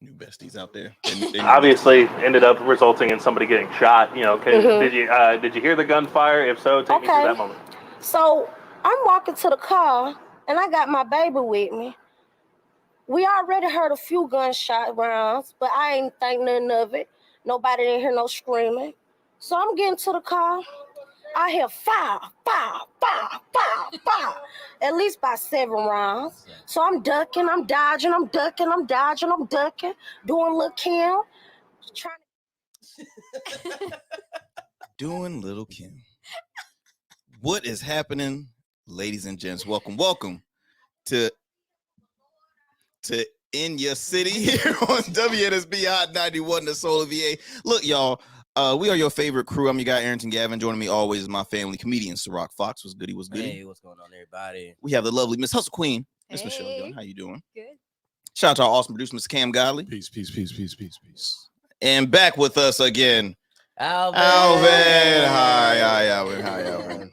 New besties out there. Obviously, ended up resulting in somebody getting shot. You know, did you hear the gunfire? If so, take me through that moment. So I'm walking to the car, and I got my baby with me. We already heard a few gunshot rounds, but I ain't think nothing of it. Nobody didn't hear no screaming. So I'm getting to the car. I hear fire, fire, fire, fire, fire. At least by 7 rounds. So I'm ducking, I'm dodging, I'm ducking, I'm dodging, I'm ducking, doing Lil' Kim. Doing Little Kim. What is happening, ladies and gents? Welcome to In Your City here on WNSB Hot 91, the Soul of VA. Look, y'all, we are your favorite crew. I'm your guy, Arrington Gavin. Joining me always is my family comedian, Ciroc Fox. What's goody? What's goody? Hey, what's going on, everybody? We have the lovely Miss Hustle Queen, Miss Michelle Young. How you doing? Good. Shout out to our awesome producer, Mr. Cam Godley. Peace. And back with us again, Alvin. Hi, Alvin.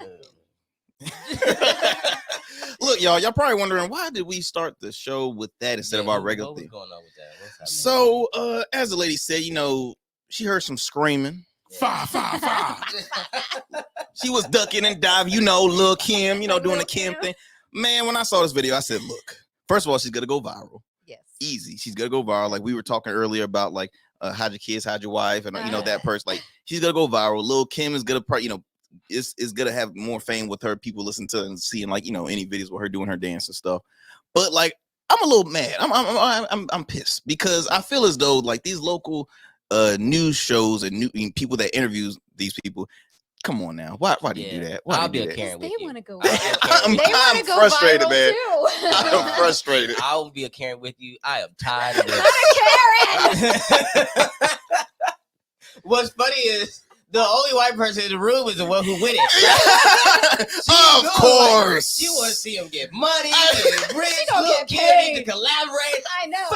Look, y'all probably wondering, why did we start the show with that instead of our regular thing? What's going on with that? What's happening? So, as the lady said, she heard some screaming. Fire. She was ducking and diving, Lil' Kim, doing the Kim thing. Man, when I saw this video, I said, look, first of all, she's going to go viral. Yes. Easy. She's going to go viral. Like we were talking earlier about, like, hide your kids, hide your wife, and, that person. Like, she's going to go viral. Lil' Kim is going to, is going to have more fame with her. People listen to and seeing, like, any videos with her doing her dance and stuff. But, like, I'm a little mad. I'm pissed because I feel as though, like, these local news shows and people that interviews these people, come on now, why do you do that? Why I'll do you be do a Karen with you. They want to go. I'm frustrated, man. I'm frustrated. I will be a Karen with you. I am tired of Not a Karen. What's funny is the only white person in the room is the one who win it. Of course. You want to see him get money, get rich, get paid to collaborate. I know.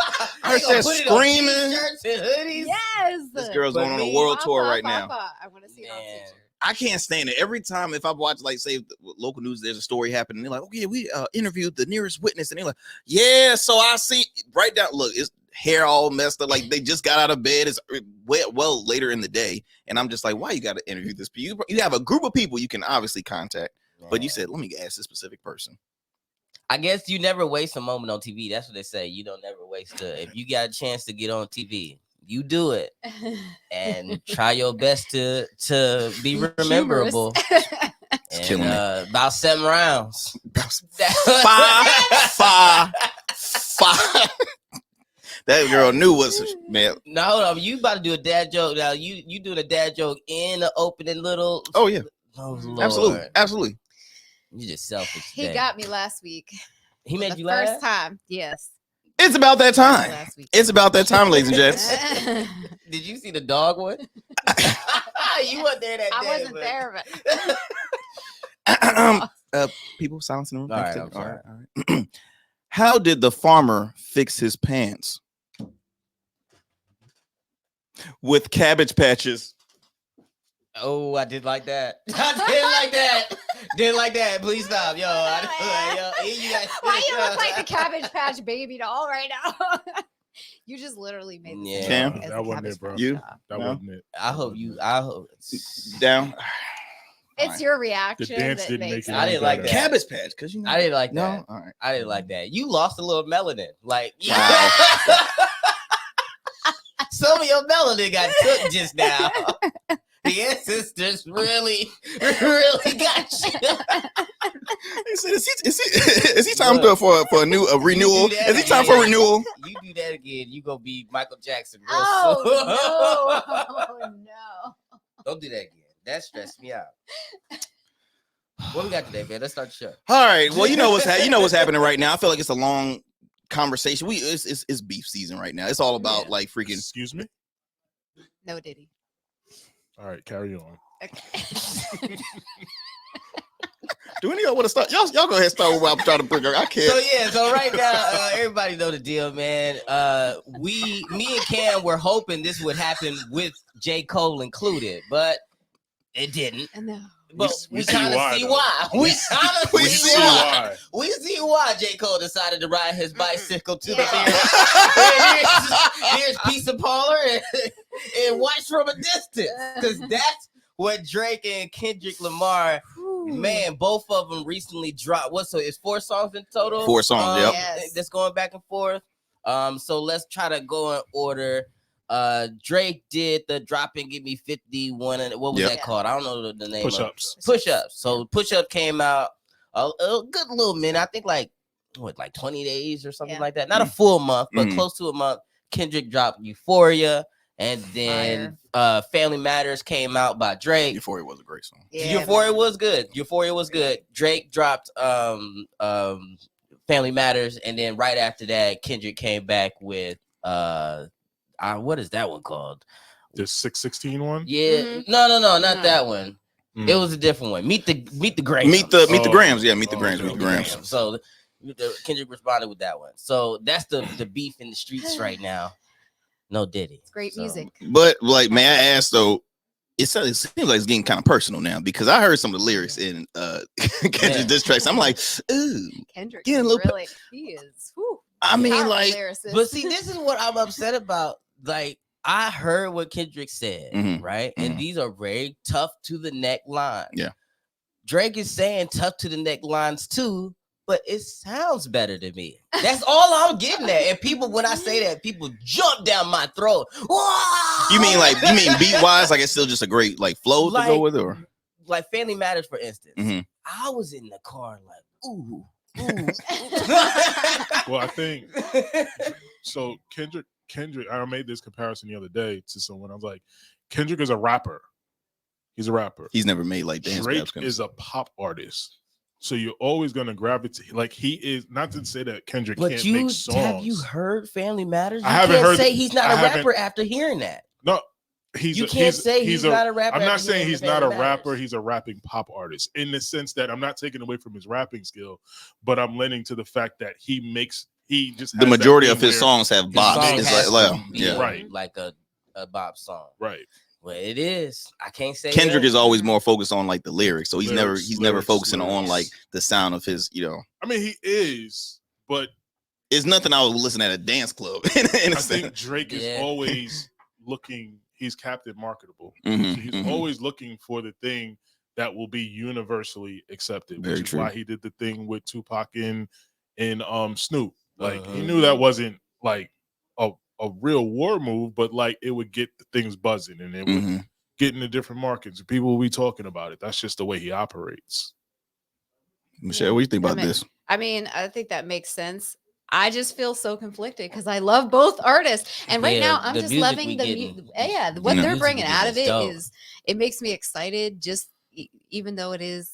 I heard that screaming. Shirts and hoodies. Yes. This girl's going on a world tour right now. I want to see it on t-shirt. I can't stand it. Every time if I watch, like, say, local news, there's a story happening. They're like, okay, we interviewed the nearest witness. And they're like, yeah, so I see right down. Look, it's hair all messed up. Like, they just got out of bed. It's well later in the day. And I'm just like, why you got to interview this? You have a group of people you can obviously contact. But you said, let me ask this specific person. I guess you never waste a moment on TV. That's what they say. You don't never waste if you got a chance to get on TV, you do it and try your best to be rememberable. And about 7 rounds. Five. That girl knew what's man. No, hold on. You about to do a dad joke now. You doing a dad joke in the opening little. Oh yeah. Oh, Absolutely. You just selfish. He got me last week. He made you laugh? first time. Yes. It's about that time. It's about that time, ladies and gents. Did you see the dog one? You weren't there that day. I wasn't there, but people silence in the room. All right. How did the farmer fix his pants? With cabbage patches. Oh, I did like that. Didn't like that. Please stop, yo. Why you look like the Cabbage Patch Baby doll right now? You just literally made this. Yeah, that wasn't it, bro. That wasn't it. I hope down. It's your reaction. The dance didn't make it. I didn't like that. Cabbage Patch, because I didn't like that. No, all right. I didn't like that. You lost a little melanin. Like, wow. Some of your melanin got took just now. The ancestors really got you. He said, is he time for a new renewal? Is he time for renewal? You do that again, you gonna be Michael Jackson. Oh no! Don't do that again. That stressed me out. What we got today, man? Let's start the show. All right. Well, you know what's happening right now. I feel like it's a long conversation. It's beef season right now. It's all about like freaking. Excuse me. No, Diddy. All right, carry on. Okay. Do any of y'all want to start? Y'all go ahead and start with what I'm trying to bring her. I can't. So right now, everybody know the deal, man. Me and Cam were hoping this would happen with J. Cole included, but it didn't. No. But we see kind of why, see though. why. We kind of We see see why. why. We see why J. Cole decided to ride his bicycle to the here's Pizza Parlor and watch from a distance. Because that's what Drake and Kendrick Lamar, man, both of them recently dropped. It's 4 songs in total? 4 songs, yep. Yes. That's going back and forth. So let's try to go in order. Drake did the Drop and Give Me 51, and what was that called? I don't know the name. Push-ups. Push-ups. So Push-Up came out a good little minute. I think like 20 days or something like that. Not a full month, but close to a month. Kendrick dropped Euphoria, and then Family Matters came out by Drake. Euphoria was a great song. Euphoria was good. Euphoria was good. Drake dropped Family Matters, and then right after that, Kendrick came back with what is that one called? The 616 one? Yeah. No, not that one. It was a different one. Meet the Grams. Meet the Grams. Yeah, Meet the Grams. Meet the Grams. So Kendrick responded with that one. So that's the beef in the streets right now. No Diddy. It's great music. But like, may I ask though? It seems like it's getting kind of personal now because I heard some of the lyrics in Kendrick's diss tracks. I'm like, ooh, Kendrick getting a little. really, he is. Whew, I mean, powerful like, lyricist. But see, this is what I'm upset about. Like, I heard what Kendrick said, right? And these are very tough to the neck lines. Yeah. Drake is saying tough to the neck lines too, but it sounds better to me. That's all I'm getting at. And people, when I say that, people jump down my throat. You mean beat wise? Like it's still just a great like flow to go with it, or like Family Matters, for instance. I was in the car like, ooh. Well, I think so. Kendrick, I made this comparison the other day to someone. I was like, Kendrick is a rapper. He's a rapper. He's never made like dance. Drake is a pop artist. So you're always gonna gravitate. Like he is. Not to say that Kendrick can't make songs. Have you heard Family Matters? I haven't heard. Say he's not a rapper after hearing that. No, you can't say he's not a rapper. I'm not saying he's not a rapper. He's a rapping pop artist in the sense that I'm not taking away from his rapping skill, but I'm lending to the fact that he just the majority of his songs have bops. It's like a bop song, right? Well, it is. I can't say Kendrick is always more focused on like the lyrics, so he's never focusing on like the sound of his. I mean, he is, but it's nothing I would listen at a dance club. I think Drake is always looking. He's Captain Marketable. So he's always looking for the thing that will be universally accepted, which is why he did the thing with Tupac and Snoop. Like he knew that wasn't like a real war move, but like it would get the things buzzing and it would get into different markets. People will be talking about it. That's just the way he operates. Michelle, what do you think about this? I mean, I think that makes sense. I just feel so conflicted because I love both artists, and right now I'm just loving what they're bringing out of it is it makes me excited. Just even though it is,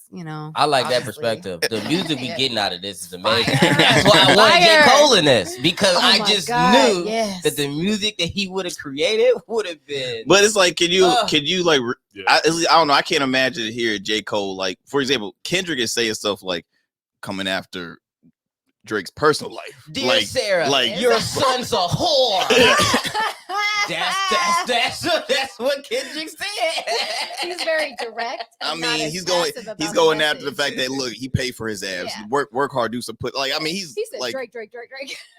I like that perspective. The music we getting out of this is amazing. That's why I wanted J. Cole in this because I just knew that the music that he would have created would have been. But it's like, can you like? I don't know. I can't imagine here J. Cole like, for example, Kendrick is saying stuff like coming after Drake's personal life. Dear like, Sarah, like your son's a whore. That's what Kendrick said. He's very direct. I mean, he's going after the fact that look, he paid for his abs. Work hard, do some put. Like, I mean, he said like Drake.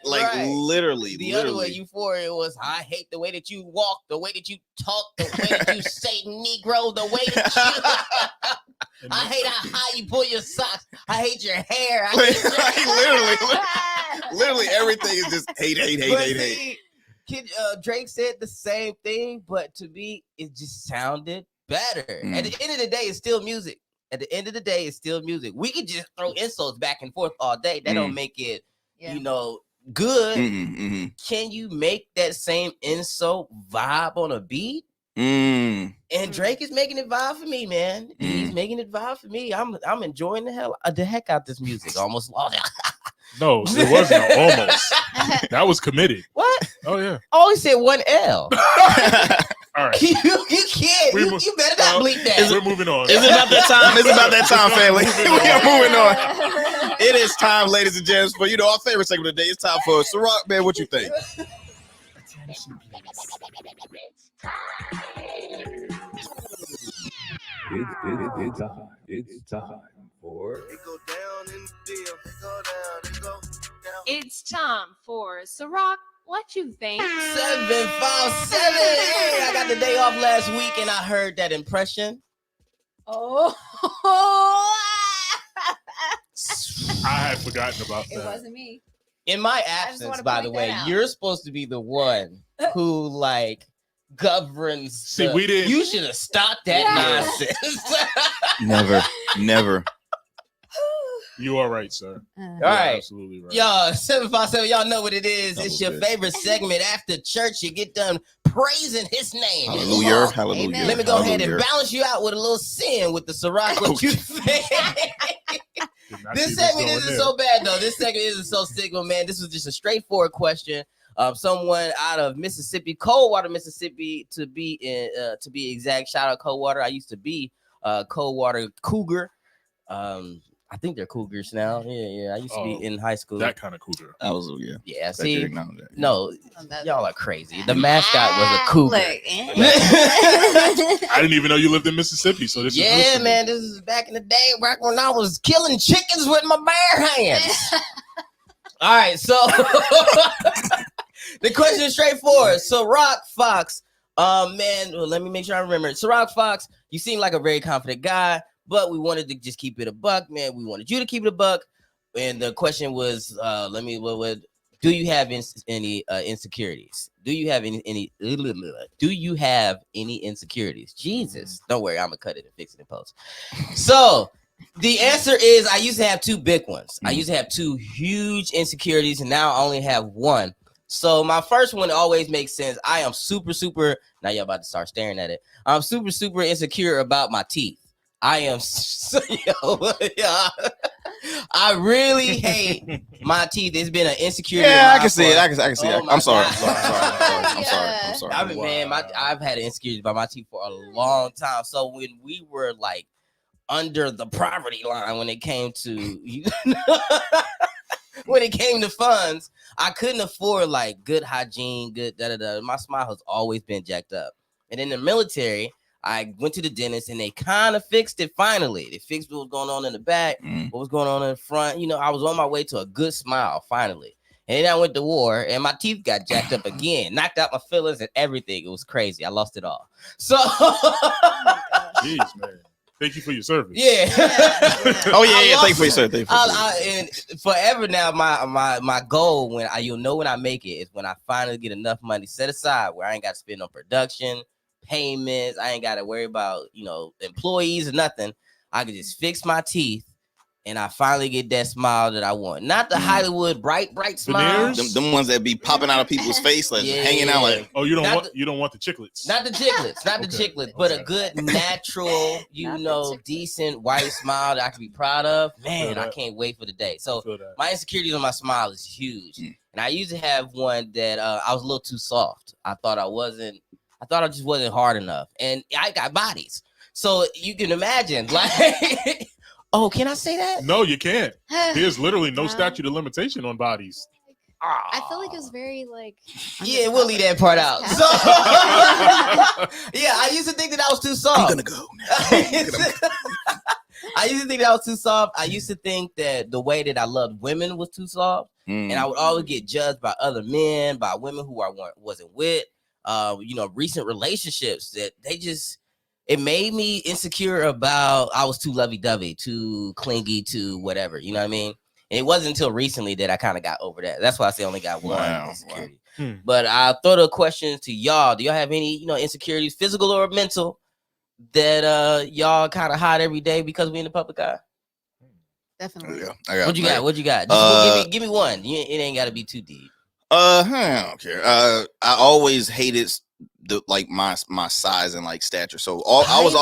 Like literally, the other way Euphoria was. I hate the way that you walk, the way that you talk, the way that you say Negro, the way that you. I hate how high you pull your socks. I hate your hair. Literally everything is just hate. Drake said the same thing, but to me, it just sounded better. At the end of the day, it's still music. We could just throw insults back and forth all day. That don't make it, good. Can you make that same insult vibe on a beat? And Drake is making it vibe for me, man. He's making it vibe for me. I'm enjoying the heck out this music. Almost lost it. No, it wasn't almost. That was committed. What? Oh yeah. Oh, he said one L. All right. You can't. You better not bleep that. We're moving on. Is it about that time? It's about that time, family. We are moving on. It is time, ladies and gents, for our favorite segment of the day. It's time for Ciroc, man. What you think? It's time for. It's time for Ciroc. What you think? 757. Hey, I got the day off last week and I heard that impression. Oh. I had forgotten about that. It wasn't me. In my absence, by the way, you're supposed to be the one who like governs. See, we didn't. You should have stopped that nonsense. Never. You are right, sir. All right, absolutely right. Y'all, 757. Y'all know what it is. It's your favorite segment after church. You get done praising His name. Hallelujah. Hallelujah. Amen. Let me go ahead and balance you out with a little sin with the Ciroc. What you think? This segment isn't so bad though. This segment isn't so sick, but man, this was just a straightforward question. Someone out of Mississippi, Coldwater, Mississippi, to be exact. Shout out Coldwater. I used to be Coldwater Cougar. I think they're Cougars now. Yeah. I used to be in high school. That kind of Cougar. I was, Yeah, see, no, y'all are crazy. The mascot was a Cougar. I didn't even know you lived in Mississippi. So this is man, this is back in the day, back when I was killing chickens with my bare hands. All right, so the question is straightforward. Ciroc Fox, man, let me make sure I remember it. Ciroc Fox, you seem like a very confident guy. But we wanted to just keep it a buck, man. We wanted you to keep it a buck. And the question was, do you have any insecurities? Do you have any insecurities? Jesus, don't worry, I'm gonna cut it and fix it in post. So the answer is, I used to have two big ones. I used to have two huge insecurities, and now I only have one. So my first one always makes sense. I am super. Now y'all about to start staring at it. I'm super insecure about my teeth. I am I really hate my teeth. It's been an insecurity. Yeah, I can see it. I can see it. I'm sorry. I mean, man, I've had an insecurity about my teeth for a long time. So when we were like under the poverty line, when it came to funds, I couldn't afford like good hygiene, good My smile has always been jacked up. And in the military, I went to the dentist and they kind of fixed it finally. They fixed what was going on in the back, what was going on in the front. You know, I was on my way to a good smile finally. And then I went to war and my teeth got jacked up again, knocked out my fillers and everything. It was crazy. I lost it all. So, jeez, man. Thank you for your service. Yeah. Oh yeah. Thank you for your service. And forever now, my goal when I make it is when I finally get enough money set aside where I ain't got to spend on production, payments. I ain't got to worry about, employees or nothing. I can just fix my teeth and I finally get that smile that I want. Not the Hollywood bright smile. Them ones that be popping out of people's face, like hanging out like. Oh, you don't want the chiclets. Not the chiclets, but a good natural, decent white smile that I can be proud of. Man, I can't wait for the day. So my insecurities on my smile is huge. And I used to have one that I was a little too soft. I thought I just wasn't hard enough. And I got bodies. So you can imagine, like, oh, can I say that? No, you can't. There's literally no statute of limitation on bodies. I feel like it was very like. Yeah, we'll leave that part out. So, yeah, I used to think that I was too soft. I'm gonna go now. I used to think that I was too soft. I used to think that the way that I loved women was too soft, and I would always get judged by other men, by women who I wasn't with. Recent relationships that it made me insecure about. I was too lovey-dovey, too clingy, to whatever. You know what I mean? And it wasn't until recently that I kind of got over that. That's why I say I only got one insecurity. Wow. But I'll throw the question to y'all. Do y'all have any, insecurities, physical or mental, that y'all kind of hide every day because we in the public eye? Definitely. Yeah, I got. What you got? Just give me one. It ain't got to be too deep. I don't care. I always hated my size and like stature. So I was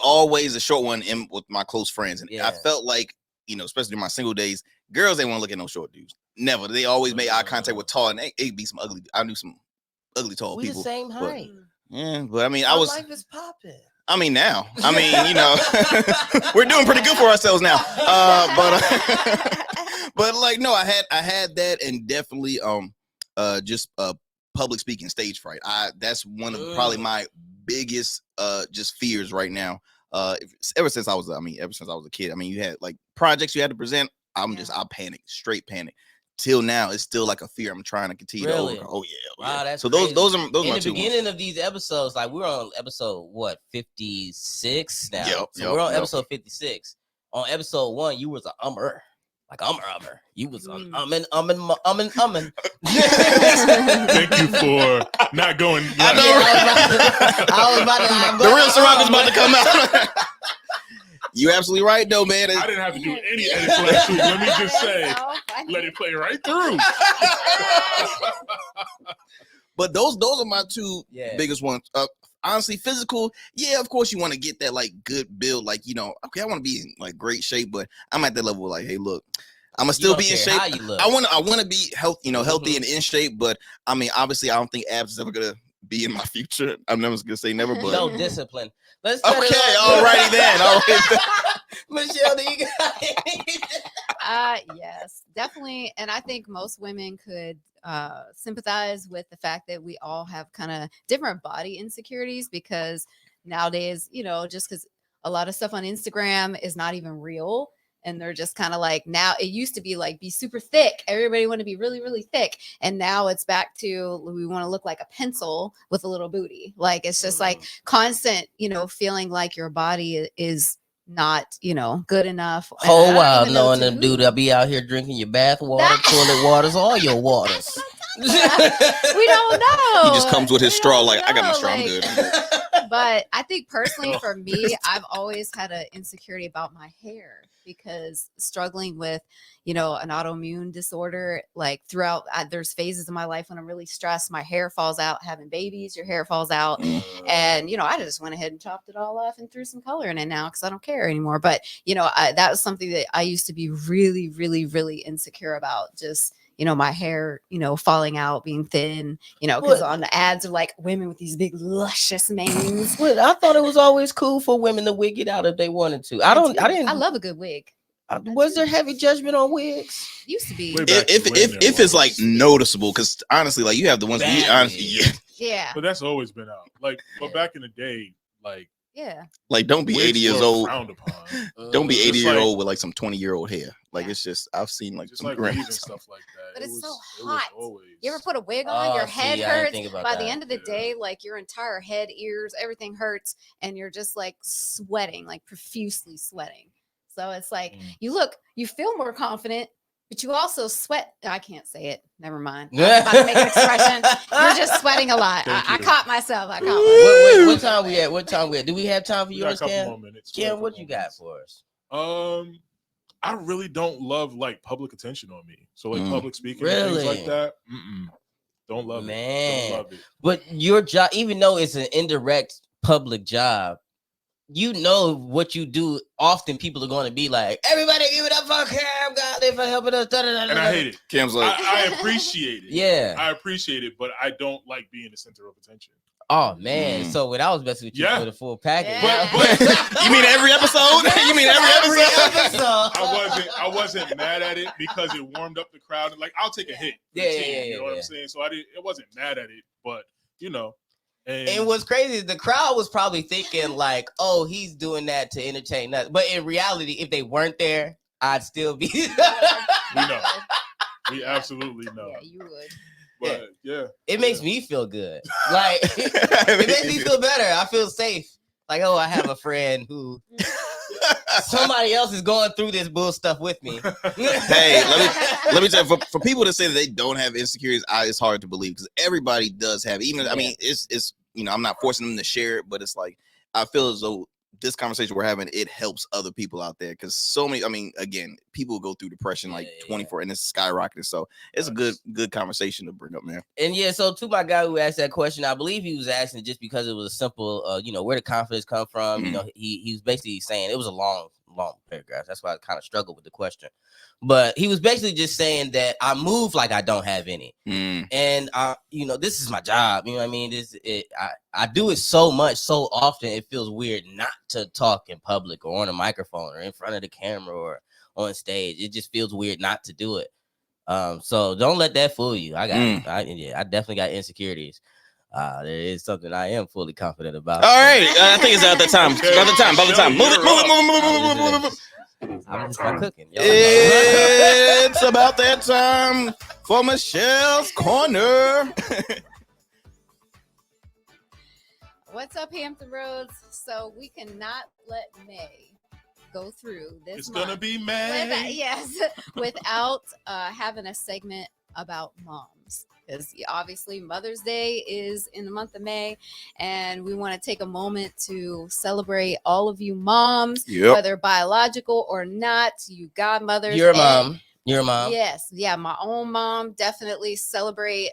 always a short one with my close friends, and I felt like especially in my single days, girls ain't want to look at no short dudes. Never. They always made eye contact with tall, and it'd be some ugly. I knew some ugly tall people. The same height. But I mean, life is popping. I mean, now. I mean, we're doing pretty good for ourselves now. But like, no, I had that, and definitely just public speaking, stage fright. That's one of probably my biggest just fears right now. ever since I was a kid. I mean, you had like projects you had to present. I panic, straight panic. Till now, it's still like a fear I'm trying to continue to overcome. Oh yeah. Wow, that's so crazy. those are in my the two beginning ones. of these episodes. Like we're on episode 56 now. Yep, so we're on episode 56. On episode 1, you was a ummer. Like ummer. You was on ummin. Thank you for not going. I was about to the real Ciroc is about to come out. You absolutely right, though, man. I didn't have to do any edits last week. Let me just say, let it play right through. But those are my two biggest ones. Honestly, physical, of course you want to get that like good build, like okay, I want to be in like great shape, but I'm at that level like, hey, look, I'm gonna still be in shape. I want to be healthy, healthy and in shape, but I mean, obviously, I don't think abs is ever gonna be in my future. I'm never gonna say never, but no discipline. Let's alrighty then. All right. Michelle, do you got yes, definitely. And I think most women could sympathize with the fact that we all have kind of different body insecurities, because nowadays, just because a lot of stuff on Instagram is not even real. And they're just kind of like, now it used to be like, be super thick. Everybody want to be really, really thick. And now it's back to, we want to look like a pencil with a little booty. Like, it's just like constant, feeling like your body is not, good enough. Whole while knowing the dude that be out here drinking your bath water, toilet waters, all your waters. We don't know. He just comes with his straw like, I got my straw, I'm good. But I think personally for me, I've always had an insecurity about my hair, because struggling with, an autoimmune disorder, like throughout, there's phases of my life when I'm really stressed, my hair falls out. Having babies, your hair falls out. And, I just went ahead and chopped it all off and threw some color in it now because I don't care anymore. But, that was something that I used to be really, really, really insecure about. Just, my hair, falling out, being thin, because on the ads of like women with these big luscious manes. Well, I thought it was always cool for women to wig it out if they wanted to. I love a good wig. Was there heavy judgment on wigs? Used to be. If it's like noticeable, because honestly, like you have the ones yeah. But that's always been out. Like, but back in the day, like. Yeah. Like, don't be 80 years old. Don't be 80-year-old with like some 20-year-old hair. Like, it's just, I've seen like some and stuff like that. But it's so hot. You ever put a wig on? Your head hurts. By the end of the day, like your entire head, ears, everything hurts, and you're just like sweating, like profusely sweating. So it's like you feel more confident, but you also sweat. I can't say it. Never mind. I was about to make an expression. You're just sweating a lot. I caught myself. What time we at? What time we at? Do we have time for yours, Cam? Cam, what you got for us? I really don't love like public attention on me. So like public speaking and things like that. Don't love it. Don't love it. But your job, even though it's an indirect public job, what you do. Often people are going to be like, everybody give it up for Cam, God, they for helping us. And I hate it. Cam's like, I appreciate it. Yeah, I appreciate it, but I don't like being the center of attention. Oh man! So when I was messing with you for the full package, but you mean every episode? You mean every episode? I wasn't mad at it because it warmed up the crowd. And like, I'll take a hit. You know what I'm saying? So it wasn't mad at it, but And what's crazy is the crowd was probably thinking like, "Oh, he's doing that to entertain us." But in reality, if they weren't there, I'd still be. We know. We absolutely know. Yeah, you would. But it makes me feel good. Like it makes me feel better. I feel safe. Like, oh, I have a friend who somebody else is going through this bull stuff with me. Hey, let me tell you, for people to say that they don't have insecurities, it's hard to believe because everybody does have. Even I mean, it's I'm not forcing them to share it, but it's like I feel as though this conversation we're having, it helps other people out there because so many. I mean, again, people go through depression 24, and it's skyrocketing. So it's a good conversation to bring up, man. And so to my guy who asked that question, I believe he was asking just because it was a simple, where the confidence come from. He was basically saying it was a long paragraph. That's why I kind of struggled with the question. But he was basically just saying that I move like I don't have any. And this is my job. You know what I mean? I do it so much, so often, it feels weird not to talk in public or on a microphone or in front of the camera or on stage. It just feels weird not to do it. So don't let that fool you. I definitely got insecurities. There is something I am fully confident about. All right, I think it's about that time. About the time. Move it. I'm just not cooking. It's about that time for Michelle's Corner. What's up, Hampton Roads? So we cannot let May go through this. It's gonna be May. Without having a segment about moms. Because obviously Mother's Day is in the month of May, and we want to take a moment to celebrate all of you moms, whether biological or not, you godmothers. You're a mom. You're a mom. Yes. Yeah. My own mom. Definitely celebrate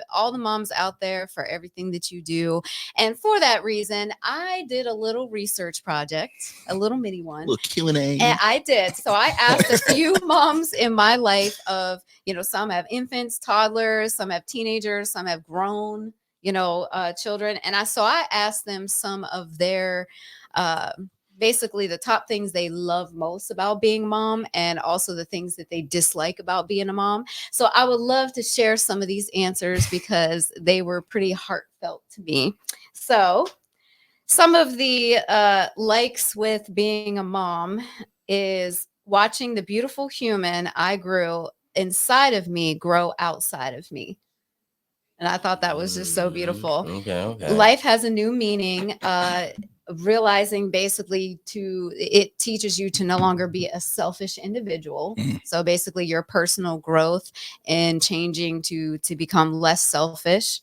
all the moms out there for everything that you do. And for that reason, I did a little research project, a little mini one. A little Q&A. And I did. So I asked a few moms in my life of, some have infants, toddlers, some have teenagers, some have grown, children. And I asked them some of their, basically the top things they love most about being a mom, and also the things that they dislike about being a mom. So I would love to share some of these answers because they were pretty heartfelt to me. So some of the likes with being a mom is watching the beautiful human I grew inside of me grow outside of me. And I thought that was just so beautiful. Okay. Life has a new meaning. Realizing basically it teaches you to no longer be a selfish individual. So basically your personal growth and changing to become less selfish.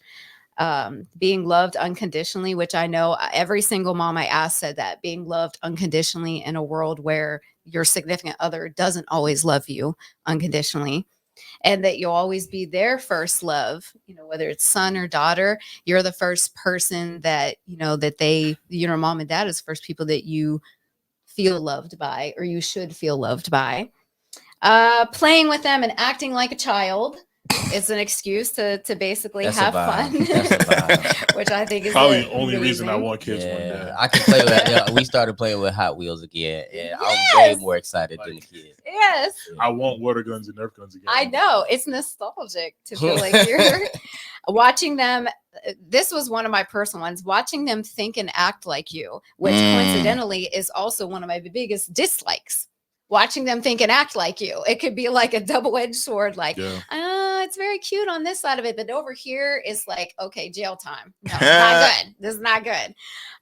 Being loved unconditionally, which I know every single mom I asked said that, being loved unconditionally in a world where your significant other doesn't always love you unconditionally. And that you'll always be their first love, whether it's son or daughter, you're the first person that, your mom and dad is the first people that you feel loved by, or you should feel loved by. Playing with them and acting like a child is an excuse to basically have fun, which I think is probably the only reason I want kids one day. I can play with that. We started playing with Hot Wheels again, and I'm way more excited than the kids. Yes. I want water guns and Nerf guns again. I know. It's nostalgic to feel like you're watching them. This was one of my personal ones, watching them think and act like you, which coincidentally is also one of my biggest dislikes. Watching them think and act like you. It could be like a double-edged sword, like, it's very cute on this side of it, but over here is like, okay, jail time. No, not good. This is not good.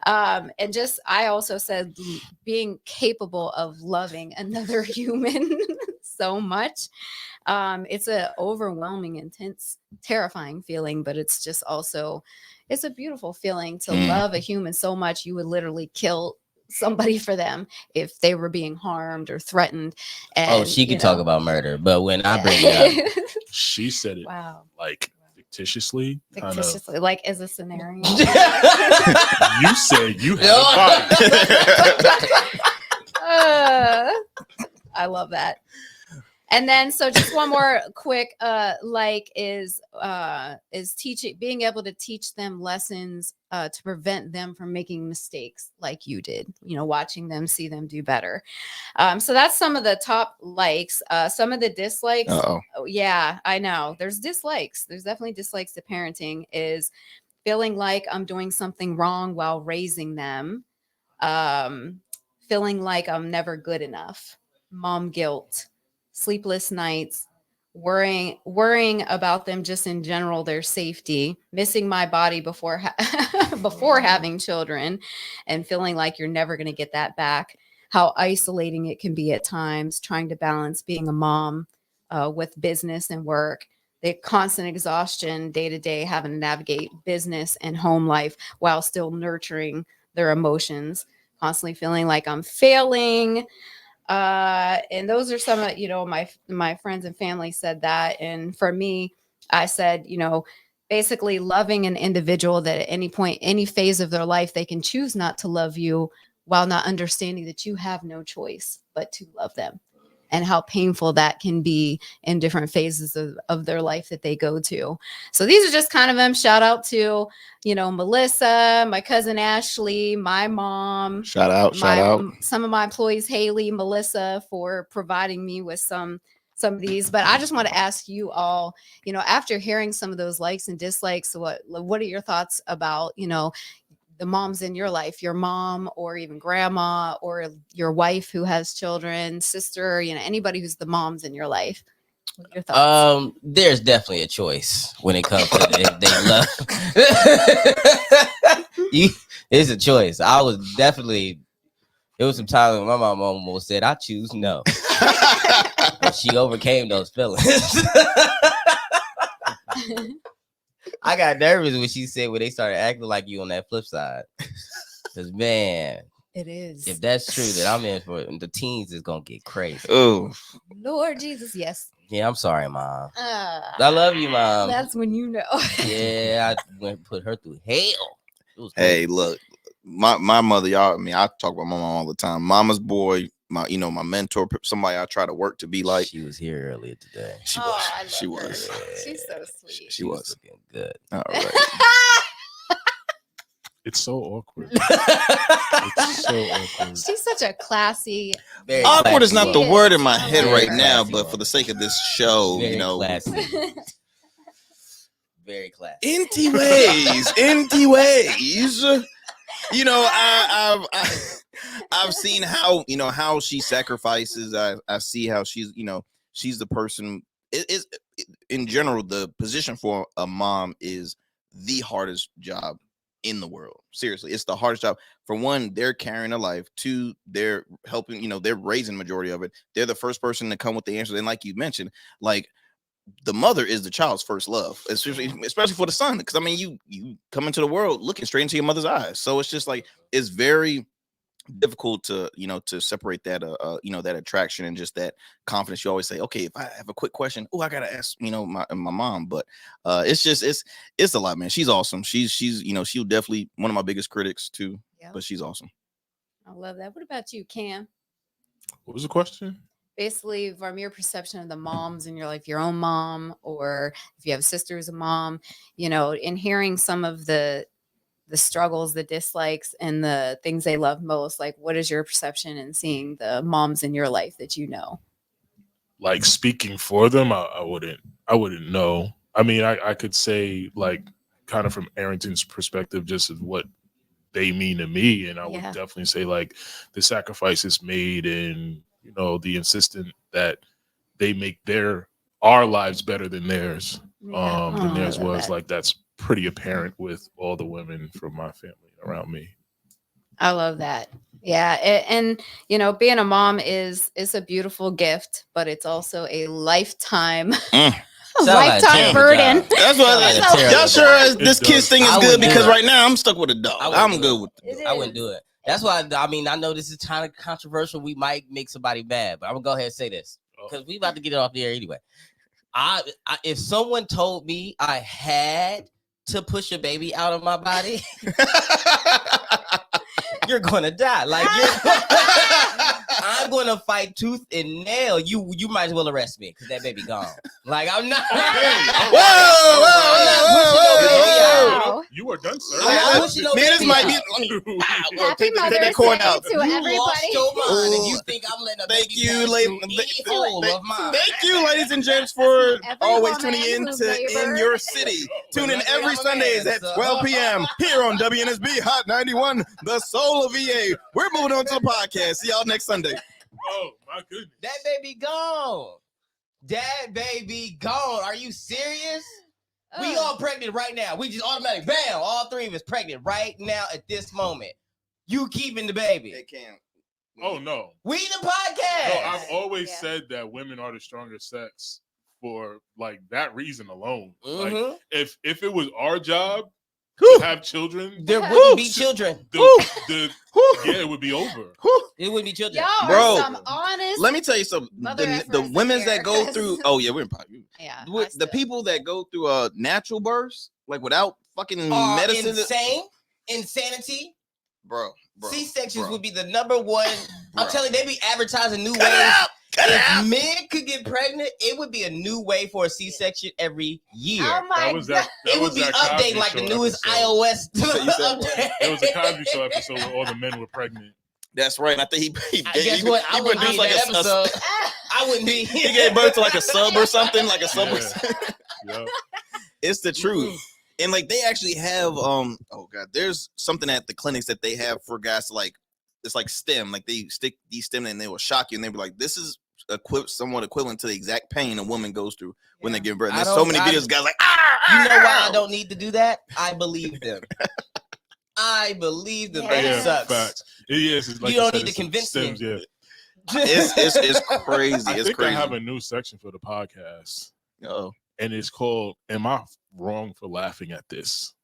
And just, I also said being capable of loving another human so much. It's an overwhelming, intense, terrifying feeling, but it's just also, it's a beautiful feeling to love a human so much you would literally kill somebody for them if they were being harmed or threatened. And, she could talk about murder, but when I bring it up, she said it like fictiously, like as a scenario. You said you had a body. I love that. And then, so just one more quick, is teaching, being able to teach them lessons to prevent them from making mistakes like you did, watching them, see them do better. So that's some of the top likes. Some of the dislikes. Yeah, I know. There's dislikes. There's definitely dislikes to parenting, is feeling like I'm doing something wrong while raising them. Feeling like I'm never good enough. Mom guilt. Sleepless nights, worrying about them just in general, their safety, missing my body before having children, and feeling like you're never going to get that back. How isolating it can be at times, trying to balance being a mom with business and work. The constant exhaustion day to day, having to navigate business and home life while still nurturing their emotions, constantly feeling like I'm failing. And those are some of, my friends and family said that. And for me, I said, basically loving an individual that at any point, any phase of their life, they can choose not to love you while not understanding that you have no choice but to love them, and how painful that can be in different phases of their life that they go to. So these are just kind of them. Shout out to, Melissa, my cousin Ashley, my mom. Shout out. Some of my employees, Haley, Melissa, for providing me with some some of these, but I just want to ask you all, you know, after hearing some of those likes and dislikes, what are your thoughts about, you know, the moms in your life, your mom or even grandma or your wife who has children, sister, you know, anybody who's the moms in your life? What are your thoughts? There's definitely a choice when it comes to they love. It's a choice. I was definitely. It was some time when my mom almost said, "I choose no." But she overcame those feelings. I got nervous when she said when they started acting like you on that flip side. Because man, it is. If that's true, that I'm in for it. The teens is gonna get crazy. Oh, Lord Jesus, yes. Yeah, I'm sorry, Mom. I love you, Mom. That's when you know. Yeah, I went and put her through hell. Hey, look. My mother, y'all. I mean, I talk about my mom all the time. Mama's boy, my mentor, somebody I try to work to be like. She was here earlier today. She was. She was. She's so sweet. She was looking good. All right. It's so awkward. It's so awkward. She's such a classy. Awkward is not the word in my head right now, but for the sake of this show, very you know. Classy. Very classy. Empty ways. You know, I've seen how, you know, how she sacrifices. I see how she's, you know, she's the person. In general, the position for a mom is the hardest job in the world. Seriously, it's the hardest job. For one, they're carrying a life. Two, they're helping, you know, they're raising the majority of it. They're the first person to come with the answers. And like you mentioned, like, the mother is the child's first love, especially for the son. Because I mean, you come into the world looking straight into your mother's eyes, so it's just like it's very difficult to, you know, to separate that you know, that attraction and just that confidence. You always say, okay, if I have a quick question, I gotta ask, you know, my mom. But it's just it's a lot, man. She's awesome. She's you know, she'll definitely one of my biggest critics too. Yep. But she's awesome. I love that. What about you, Cam? What was the question? Basically, from your perception of the moms in your life, your own mom, or if you have a sister who's a mom, you know, in hearing some of the struggles, the dislikes, and the things they love most, like what is your perception in seeing the moms in your life that you know? Like speaking for them, I wouldn't know. I mean, I could say like kind of from Arrington's perspective, just of what they mean to me, and I would definitely say like the sacrifices made and, you know, the insistent that they make our lives better than theirs. Than theirs was. Like that's pretty apparent with all the women from my family around me. I love that. Yeah. And you know, being a mom is a beautiful gift, but it's also a lifetime lifetime burden. That's why y'all sure this kids thing is good, because right now I'm stuck with a dog. I'm good with it. I wouldn't do it. That's why, I mean, I know this is kind of controversial. We might make somebody mad, but I'm gonna go ahead and say this because we about to get it off the air anyway. If someone told me I had to push a baby out of my body, you're gonna die. Like I'm gonna fight tooth and nail. You might as well arrest me because that baby gone. Like I'm not. Whoa! You are done, sir. This might be. Happy Mother's Day to everybody. And you think I'm letting a baby? Thank you, ladies and gents, for always tuning in to In Your City. Tune in every Sundays at 12 p.m. here on WNSB Hot 91, the soul of VA. We're moving on to the podcast. See y'all next Sunday. Oh my goodness. That baby gone. That baby gone. Are you serious? We all pregnant right now. We just automatically, bam, all three of us pregnant right now at this moment. You keeping the baby. They can't. Oh no. We the podcast. No, I've always said that women are the stronger sex for like that reason alone. Like if it was our job to have children, there wouldn't be children. It would be over. It wouldn't be children. Y'all bro, are some honest. Let me tell you something. The women that go through, the people that go through natural births, like without fucking medicine, insanity, bro. C-sections would be the number one. I'm telling you, they be advertising new ways. If men could get pregnant, it would be a new way for a C-section every year. Oh my God. It would be updated like the newest iOS. It was a Cosby Show episode where all the men were pregnant. That's right. I think he guess what? I wouldn't be that episode. I wouldn't be. He gave birth to like a sub or something, like a sub. Yeah. It's the truth. And like they actually have oh god, there's something at the clinics that they have for guys to like, it's like STEM, like they stick these STEM and they will shock you and they be like, this is somewhat equivalent to the exact pain a woman goes through when they give birth. And there's so many videos guys like, you know why I don't need to do that? I believe them. I believe them. It sucks. Facts. It's like you don't need to convince stems, me. Yeah. It's crazy. I it's think crazy. I have a new section for the podcast. Oh. And it's called "Am I Wrong for Laughing at This?"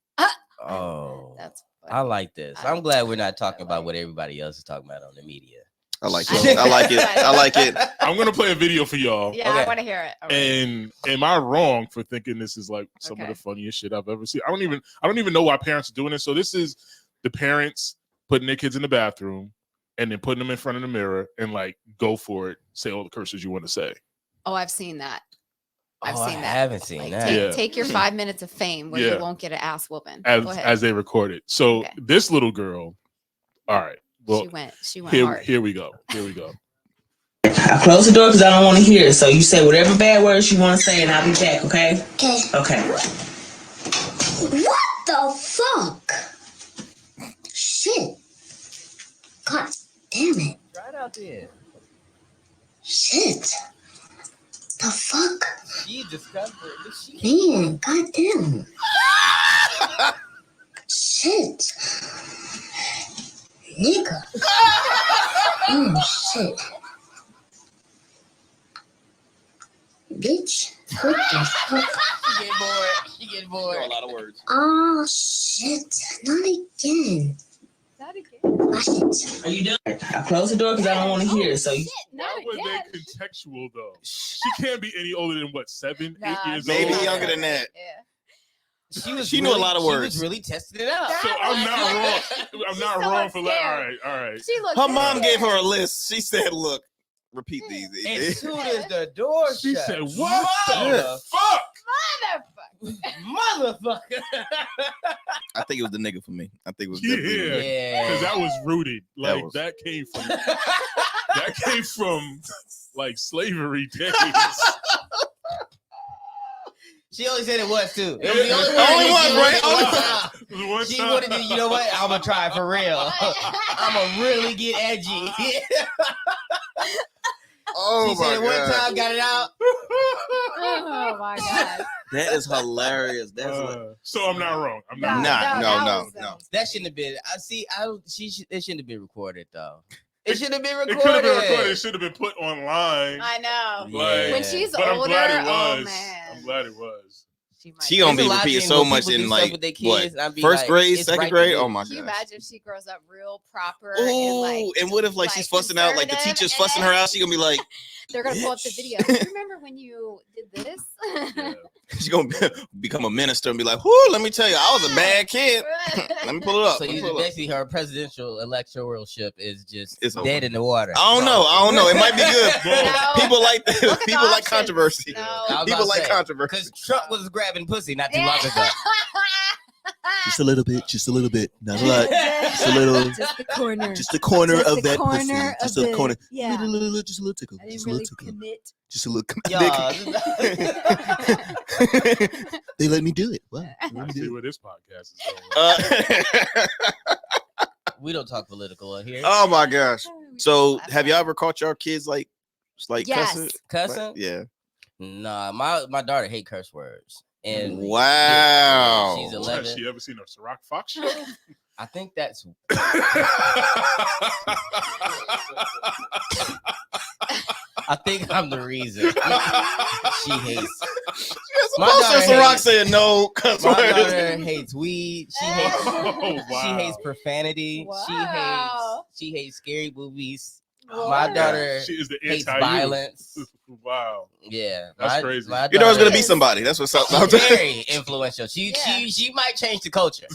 Oh, that's funny. I like this. I'm glad we're not talking about what everybody else is talking about on the media. I like it. I like it. I like it. I'm gonna play a video for y'all. Yeah, I want to hear it. Right. And am I wrong for thinking this is like some of the funniest shit I've ever seen? I don't even know why parents are doing this. So this is the parents putting their kids in the bathroom and then putting them in front of the mirror and like go for it, say all the curses you want to say. Oh, I've seen that. I've seen that. I haven't seen that. Take your 5 minutes of fame where you won't get an ass whooping. As they record it. So this little girl, all right. Well, she went hard. Here we go. I close the door because I don't want to hear it. So you say whatever bad words you want to say, and I'll be back. Okay? Okay. What the fuck? Shit. God damn it. Right out there. Shit. The fuck? She discovered it. Man, goddamn. Shit. Nigga. Oh, shit. Bitch. What the fuck? She get bored. A lot of words. Oh, shit. Not again. Are you done? I close the door because I don't want to hear it. So Why was that contextual though? She can't be any older than what, 7, 8 years old? Maybe younger than that. Yeah. She knew a lot of words. She was really testing it out. So I'm not wrong. I'm not wrong for that. All right. Her mom gave her a list. She said, "Look, repeat these." As soon as the door She shut, said, "What the fuck, motherfucker!" I think it was the nigga for me. I think it was Yeah, because that was rooted. Like that came from like slavery days. She only said it once too. It was Yeah. the Only one, right? Only she wanted to. You know what? I'm gonna try it for real. I'm gonna really get edgy. Oh she said it one time, got it out. Oh my god. That is hilarious. That's so I'm not wrong. I'm not. No. That shouldn't have been. It shouldn't have been recorded though. It should have been recorded. It could have been recorded. It should have been put online. I know. Like, when she's but older, I'm glad it was. oh man. I'm glad it was. She gonna be repeating so much in like what, first grade, second grade. Oh my god! Can you imagine if she grows up real proper? Oh, and what if like she's fussing out, like the teacher's fussing her out? She gonna be like, they're gonna pull up the video. Do you remember when you did this? She's gonna become a minister and be like, "Whoo, let me tell you, I was a bad kid." Let me pull it up. So basically, her presidential electoralship is just dead in the water. I don't know. It might be good. People like people like controversy. People like controversy because Trump was grabbing pussy not too long ago. Just a little bit, not a lot. Just a little, just the corner, just the corner just of the that corner pussy, just of a corner, yeah, just a little tickle, just a little tickle, commit. Just a little. They let me do it. Wow. I see where this podcast is going. We don't talk political on here. Oh my gosh! So, have you ever caught your kids like yes. cussing? Like, yeah. Nah, my daughter hate curse words. And wow, she's 11. Has she ever seen a Ciroc Fox show? I think that's. I think I'm the reason. She hates. My daughter Ciroc said no. My daughter hates weed. She hates. She hates profanity. Wow. She hates scary movies. Wow. My daughter she is the hates violence. Wow. Yeah, that's crazy. Your daughter's gonna be somebody. That's what's up. She's very influential. She might change the culture.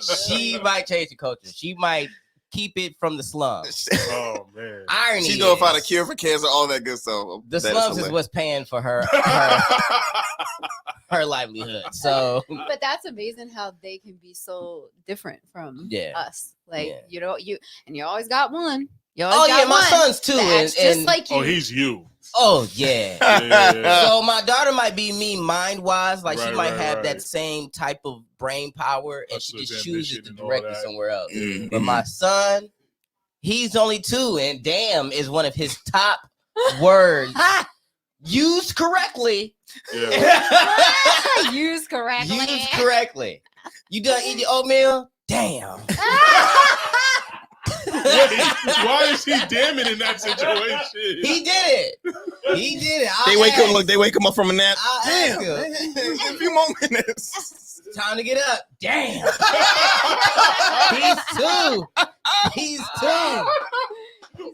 She might change the culture. She might keep it from the slums. Oh man. Irony. She's gonna find a cure for cancer, all that good stuff. The slums is what's paying for her livelihood. So, but that's amazing how they can be so different from us. Like you always got one. My son's too. And just like you. Oh, he's you. Oh yeah. Yeah. So my daughter might be me mind wise, like she might have that same type of brain power, and she just chooses to direct it somewhere else. Mm-hmm. But my son, he's only 2, and damn is one of his top words used correctly. Yeah. Used correctly. Used correctly. You done eat your oatmeal? Damn. Wait, why is he damning in that situation? He did it. He did it. They wake him up from a nap. Damn, man. A few more minutes. Time to get up. Damn. He's 2.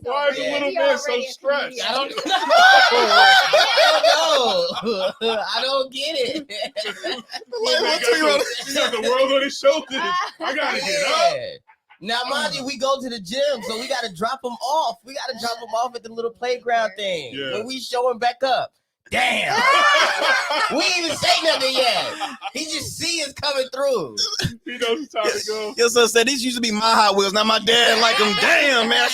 Why is the little man so stressed? I don't know. I don't get it. He got the world on his shoulders. I gotta get up. Now, mind you, we go to the gym, so we got to drop him off. We got to drop him off at the little playground thing. Yeah. When we show him back up. Damn. We ain't even say nothing yet. He just see us coming through. He knows it's time to go. Your son said, these used to be my Hot Wheels. Now my dad like them. Damn, man.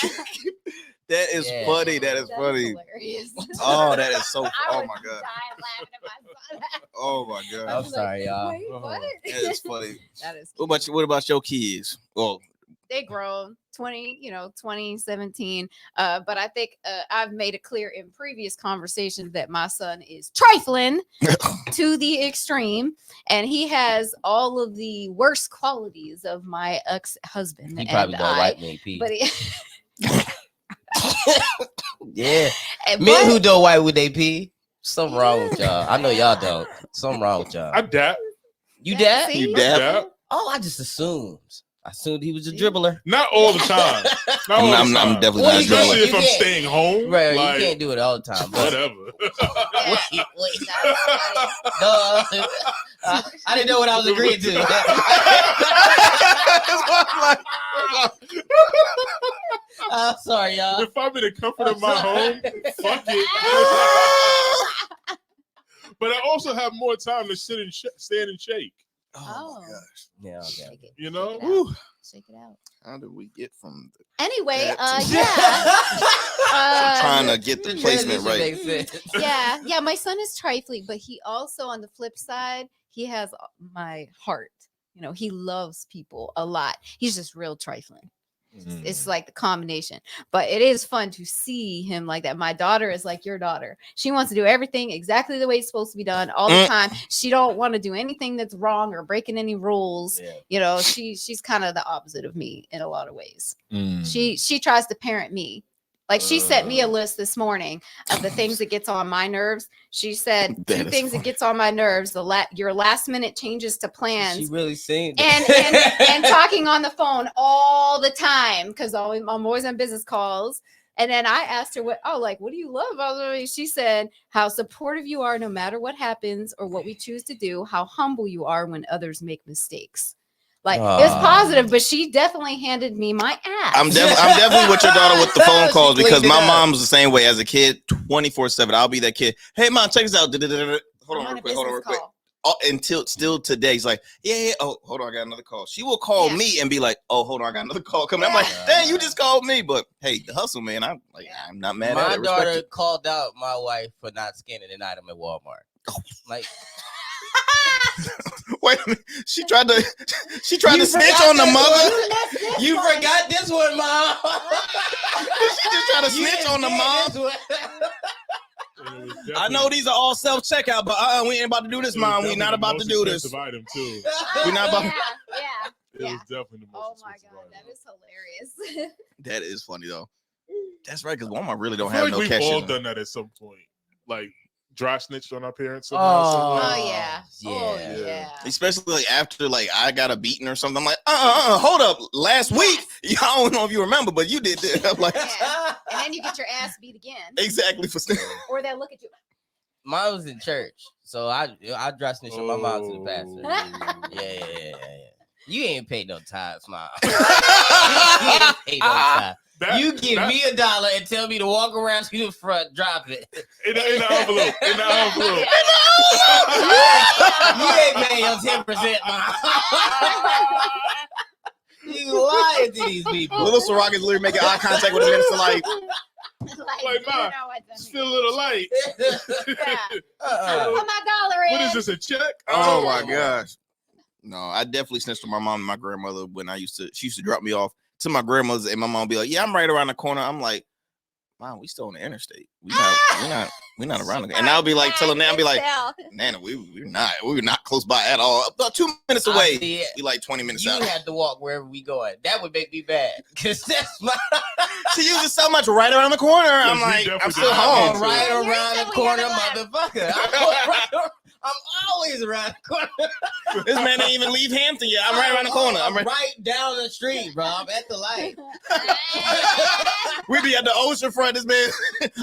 That is funny. That is funny. Hilarious. Oh, that is so. Oh, my God. Laughing at my son. Oh, my God. I'm sorry, y'all. Wait, what? That is funny. That is cute. What about your kids? Well, they grown 2017. But I think I've made it clear in previous conversations that my son is trifling to the extreme, and he has all of the worst qualities of my ex-husband. He probably don't like me, Pete. But yeah. Men who don't wipe with they pee. Something wrong with y'all. I know y'all don't. Something wrong with y'all. I dap. You dap? You dap? Oh, I just assumed. I assumed he was a dribbler. Not all the time. I'm definitely not a dribbler. If I'm staying home. Right, like, you can't do it all the time. Whatever. I didn't know what I was agreeing to. I'm sorry, y'all. If I'm in the comfort of my home, fuck it. But I also have more time to sit and stand and shake. Oh my gosh. Yeah, okay. You know? Shake it out. How did we get from anyway, I'm trying to get the placement right. Yeah, my son is trifling, but he also, on the flip side, he has my heart. You know, he loves people a lot. He's just real trifling. It's like the combination, but it is fun to see him like that. My daughter is like your daughter. She wants to do everything exactly the way it's supposed to be done all the time. She don't want to do anything that's wrong or breaking any rules. Yeah. You know, she's kind of the opposite of me in a lot of ways. She tries to parent me. Like she sent me a list this morning of the things that gets on my nerves. She said 2 things that gets on my nerves: your last minute changes to plans. She really saying that. And talking on the phone all the time because I'm always on business calls. And then I asked her what do you love? She said how supportive you are no matter what happens or what we choose to do. How humble you are when others make mistakes. Like it's positive, but she definitely handed me my ass. I'm definitely with your daughter with the phone calls because my mom's the same way as a kid, 24/7. I'll be that kid. Hey, mom, check this out. Hold on real quick. Oh, until still today, he's like, yeah. Oh, hold on, I got another call. She will call me and be like, oh, hold on, I got another call coming. I'm like, dang, you just called me. But hey, the hustle, man. I'm not mad at it. My daughter called out my wife for not scanning an item at Walmart. Like. Wait a minute. She tried to snitch on the mother. You forgot this one, mom. She just tried to snitch on the mom. I know these are all self-checkout, but we ain't about to do this, mom. We not about to do this. Item too. We're not about. It was definitely the most. Oh my god, that is hilarious. That is funny though. That's right, because Walmart really don't I feel have like no cash. We've all done that at some point, like. Dry snitched on our parents. Yeah. Especially like after like I got a beating or something. I'm like, hold up. Last week, I don't know if you remember, but you did that. I'm like, and then you get your ass beat again. Exactly for or they'll look at you. Mine was in church, so I dry snitched on my mom to the pastor. Yeah. You ain't paid no tithes, mom. You ain't paid no tithes. You give me $1 and tell me to walk around to the front, drop it. In the envelope. You ain't paying your 10%, mom. You you lying to these people? Little Ciroc is literally making eye contact with the minister, like, Ma, just feel a little light. Put my dollar in. What is this, a check? oh my gosh. No, I definitely snitched on my mom and my grandmother when she used to drop me off to my grandmother's, and my mom would be like, yeah, I'm right around the corner. I'm like, Mom, we still on the interstate. We're not around the, and I'll be like telling them, I'll be like, Nana, we're not close by at all. About 2 minutes away. We like 20 minutes out. You have to walk wherever we going. That would make me bad. Cause that's my she uses so much right around the corner. I'm like, I'm still home. Right around the corner, motherfucker. I'm always around the corner. This man didn't even leave Hampton yet. I'm right around the corner. I'm right down the street, bro. I'm at the light. We be at the ocean front. This man,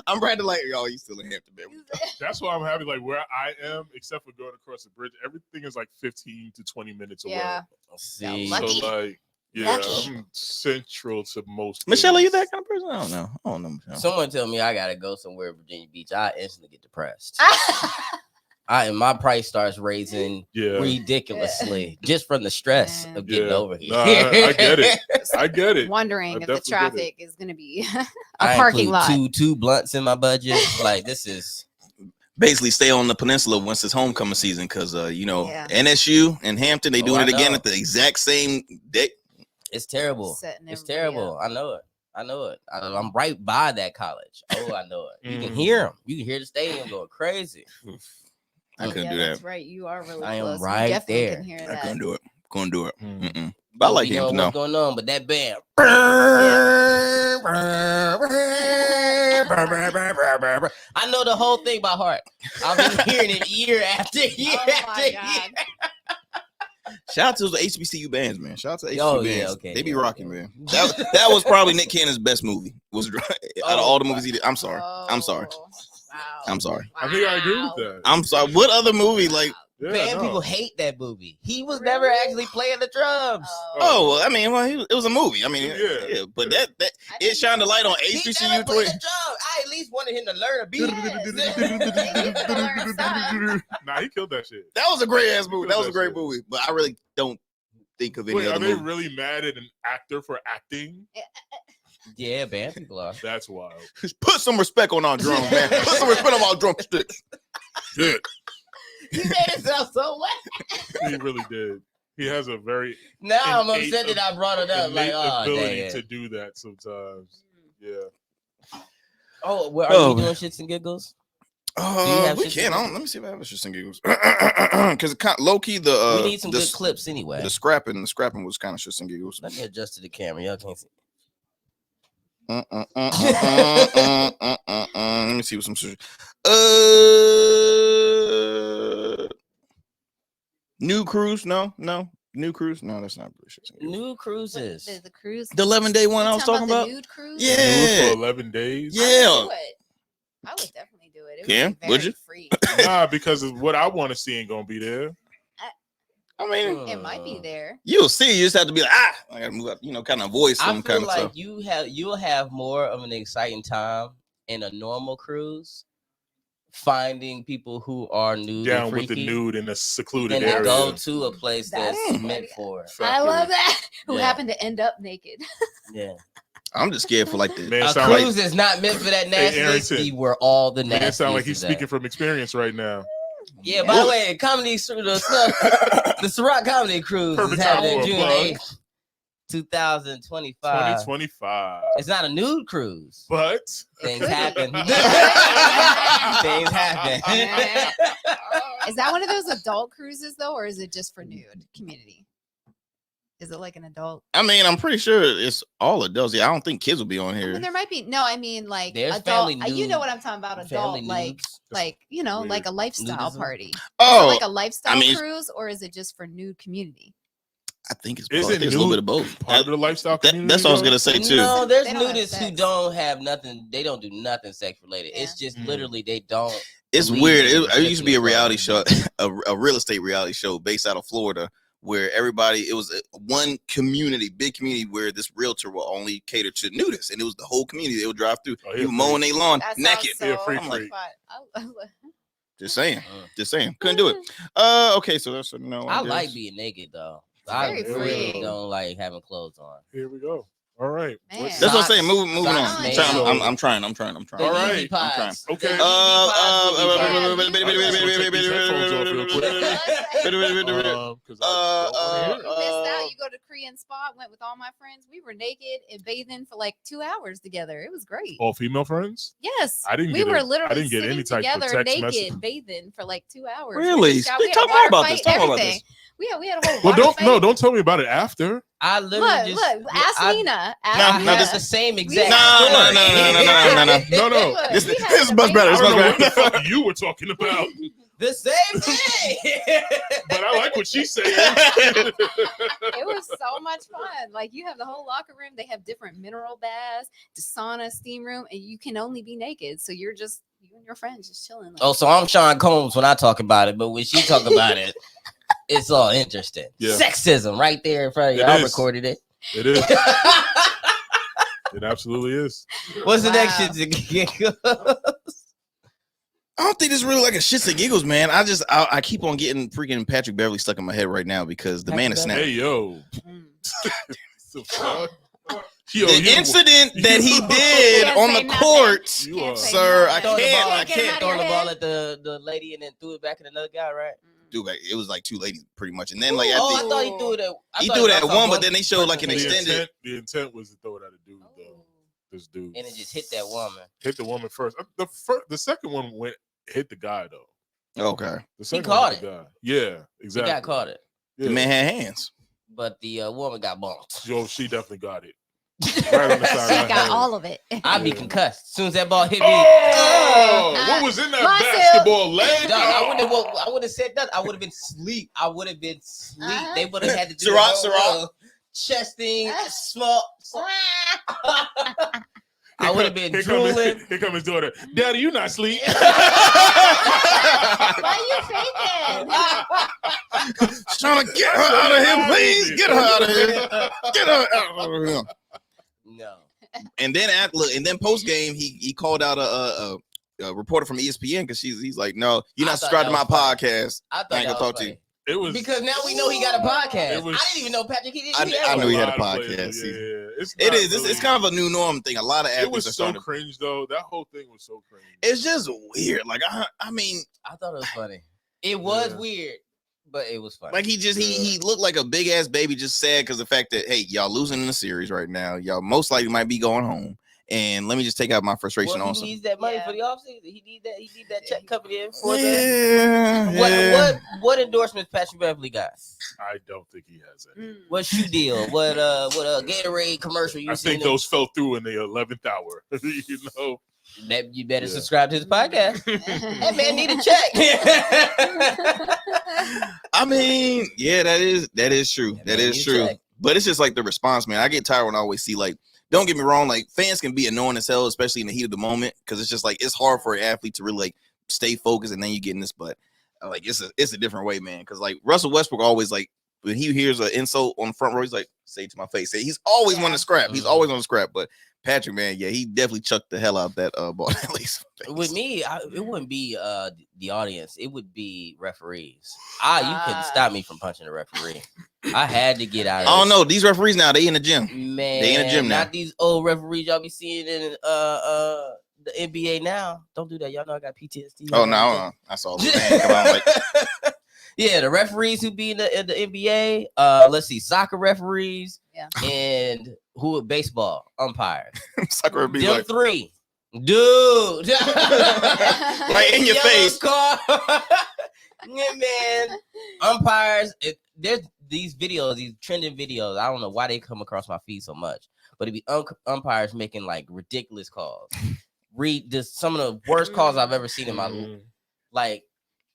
I'm right at the light. Y'all, you still in Hampton, man. That's why I'm happy. Like where I am, except for going across the bridge, everything is like 15 to 20 minutes away. Yeah. See, so like, yeah, I'm central to most. Michelle, things. are you that kind of person? I don't know. Michelle. Someone tell me I gotta go somewhere in Virginia Beach. I instantly get depressed. My price starts raising ridiculously just from the stress of getting over here. No, I get it. I get it. Wondering if the traffic is going to be a parking lot. Two blunts in my budget. Like this is basically stay on the peninsula once it's homecoming season because NSU and Hampton they doing it again at the exact same day. It's terrible. It's terrible. I know it. I'm right by that college. Oh, I know it. You can hear them. You can hear the stadium going crazy. I couldn't do that. That's right. You are really close. I am right there. Can hear I that. couldn't do it. But I like him. What's going on? But that band. I know the whole thing by heart. I've been hearing it year after year after year. Shout out to the HBCU bands, man. Shout out to HBCU bands. Yeah, okay. They be rocking, man. That was probably Nick Cannon's best movie. Was out of all the movies he did. I'm sorry. Wow. I'm sorry. I think I agree with that. I'm sorry. What other movie like? People hate that movie. He was never actually playing the drums. Oh, well, I mean, it was a movie. I mean, yeah. But that it shined a light on HBCU. I at least wanted him to learn a beat. Nah, he killed that shit. That was a great ass movie. That was a great movie. But I really don't think of any other movie. Are they really mad at an actor for acting? Yeah, band people are. That's wild. Put some respect on our drums, man. Put some respect on our drumsticks. Shit. He made it sound so wet. He really did. He has a very I'm upset that I brought it up. Like, ability to do that sometimes. Yeah. Oh, well, are we doing shits and giggles? We can. Let me see if I have a shits and giggles. Because low key, we need some good clips anyway. The scrapping was kind of shits and giggles. Let me adjust to the camera. Y'all can't see. Let me see what some new cruise. No, new cruise. No, that's not British. New cruises. The cruise. The 11-day one I was talking about. Nude cruise? Yeah, for 11 days. Yeah, I would definitely do it. Would you? Free. Nah, because what I want to see ain't gonna be there. I mean, it might be there. You'll see. You just have to be like, I gotta move up, kind of avoid some kind of stuff. You'll have more of an exciting time in a normal cruise, finding people who are nude down and with the nude in a secluded and area. Go to a place that's meant for it. I love that. Who happened to end up naked? Yeah. I'm just scared for like the cruise is not meant for that nasty. Where all the nasty. It sounds like he's speaking from experience right now. Yeah, by the way, comedy the Ciroc Comedy Cruise is happening June 8th, 2025. 2025. It's not a nude cruise, but things happen. Things happen. Is that one of those adult cruises though, or is it just for nude community? Is it like an adult? I mean, I'm pretty sure it's all adults. Yeah, I don't think kids will be on here. I mean, there might be. No, I mean like there's adult. Family you know what I'm talking about? Adult, like weird. like a lifestyle Nudism? party. Oh, is it like a lifestyle cruise, or is it just for nude community? I think it's a little bit of both. Part of the lifestyle community. That's what I was gonna say too. No, there's nudists who don't have nothing. They don't do nothing sex related. Yeah. It's just literally they don't. It's weird. It used to be a reality show, a real estate reality show based out of Florida, where it was one community, big community, where this realtor will only cater to nudists, and it was the whole community. They would drive through, you mowing their lawn naked. Just saying. Couldn't do it. Okay, so that's no. I like being naked though. I very really freeing. don't like having clothes on. Here we go. All right. Man. That's what I'm saying. Moving on. Socks, I'm trying. The All Yeezy right. pods. Okay. The Yeezy pods will be fine. Take these headphones off real quick. Because I don't want to hear it. You missed out. You go to Korean spa. Went with all my friends. We were naked and bathing for like 2 hours together. It was great. All female friends? Yes, I didn't. We were literally I didn't get any type together of text naked message. bathing for like 2 hours. Really? We had Talk a more water about fight, this. Talk more about everything. this. We had a whole Well, water fight. don't tell me about it after. I literally Look, ask Nina. I No, had this- the same exact No. This is much better. I It's don't know much what the better. fuck you were talking about, The same thing. but I like what she's saying. It was so much fun. Like you have the whole locker room. They have different mineral baths, the sauna, steam room, and you can only be naked. So you're just you and your friends just chilling. Like, Oh, so I'm Sean Combs when I talk about it, but when she talk about it, it's all interesting. Yeah. Sexism right there in front of you. It I is. recorded it. It is. It absolutely is. What's the next Wow. shit to giggle? I don't think it's really like a shits and giggles, man. I keep on getting freaking Patrick Beverly stuck in my head right now because the man is snapping. Hey yo. So fuck? Yo, The incident that he did Can't on say the nothing. court, You are. sir, I Throwing the ball, can't. Get throwing the out of ball your at the lady and then threw it back at another guy, right? Dude, like, it was like two ladies pretty much, and then like at Oh, the, I thought he threw it at. he threw it at one, but then they showed like an The extended. intent was to throw it at a dude though. This dude and it just hit that woman. hit the woman first. The second one hit the guy though. Okay, The second caught one hit the guy. Yeah, He exactly. got caught it, Yeah. the man had hands. but the woman got bumped. Yo, she definitely got it. Right on the side she of her got head. all of it. I'd be Yeah. concussed as soon as that ball hit me. Oh, what was in that Myself. basketball leg? Dog, I would have said that. I would have been asleep. They would have had to do the Ciroc, whole, Ciroc. chest thing, small. I would have been Here drooling. come his daughter. Daddy, you not asleep? Why you faking? Trying to get her out of here, please. Get her out of here. Get her out of here. No. And then post game, he called out a reporter from ESPN because he's like, no, you're I not thought subscribed to my that was podcast. I thought I ain't that gonna was talk to you. funny. It was Because now we know he got a podcast. It was- I didn't even know Patrick. He didn't. I knew he had a lot of players, podcast. Yeah, it's It not is. really- It's kind of a new norm thing. A lot of It athletes was are so starting to. cringe though. That whole thing was so cringe. It's just weird. Like I mean, I thought it was funny. It was Yeah. weird, but it was funny. like he looked like a big ass baby, just sad because the fact that, hey, y'all losing in the series right now. Y'all most likely might be going home, and let me just take out my frustration well, on he some. needs that money Yeah. for the offseason. He need that check coming in for the. Yeah. What endorsements Patrick Beverly got? I don't think he has any. What shoe deal? What Gatorade commercial you I seen? think those fell through in the 11th hour. You know, That you better Yeah. subscribe to his podcast. That man need a check. I mean, yeah, that is true. That is true. But it's just like the response, man. I get tired when I always see, like, don't get me wrong, like fans can be annoying as hell, especially in the heat of the moment, because it's just like it's hard for an athlete to really like stay focused, and then you get in this. But like it's a different way, man. Because like Russell Westbrook always, like, when he hears an insult on the front row, he's like, say it to my face. He's always wanting to scrap. He's always on the scrap. But Patrick, man, yeah, he definitely chucked the hell out of that ball at least. With me, it wouldn't be the audience. It would be referees. You couldn't stop me from punching a referee. I had to get out of I don't know. These referees now, they in the gym. Man, They in the gym now. Not these old referees y'all be seeing in the NBA now. Don't do that. Y'all know I got PTSD. Oh, no. I saw the man come out like, yeah, the referees who be in the NBA. Let's see, soccer referees. Yeah. And who baseball umpires. soccer would be Them like, three. Dude. Right in your Yellow face. Car. Yeah, man. Umpires. There's these videos, these trending videos. I don't know why they come across my feed so much, but it be umpires making like ridiculous calls. Read this, some of the worst calls I've ever seen in my life. Like,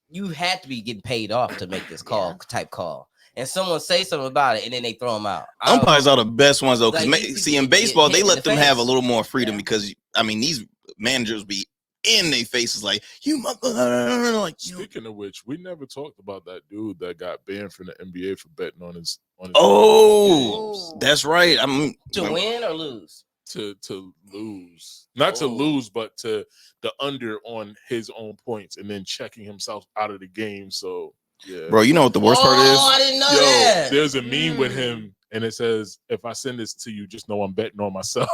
you had to be getting paid off to make this call, type call. And someone say something about it, and then they throw them out. Umpires are the best ones though, because Like, see, in baseball they hit in let the them have a face. little more freedom because I mean these managers be in their faces like you like speaking of which, we never talked about that dude that got banned from the NBA for betting on his oh, that's right. I'm to win or lose. To lose, not to lose, but to the under on his own points, and then checking himself out of the game. So Yeah. Bro, you know what the worst part is? I didn't know that. There's a meme with him, and it says, "If I send this to you, just know I'm betting on myself."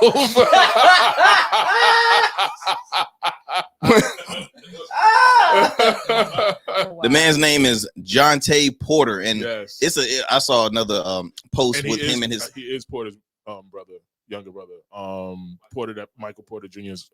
The man's name is Jonte Porter, and yes. I saw another post with him and his. He is Porter's brother, younger brother. Michael Porter Jr.'s.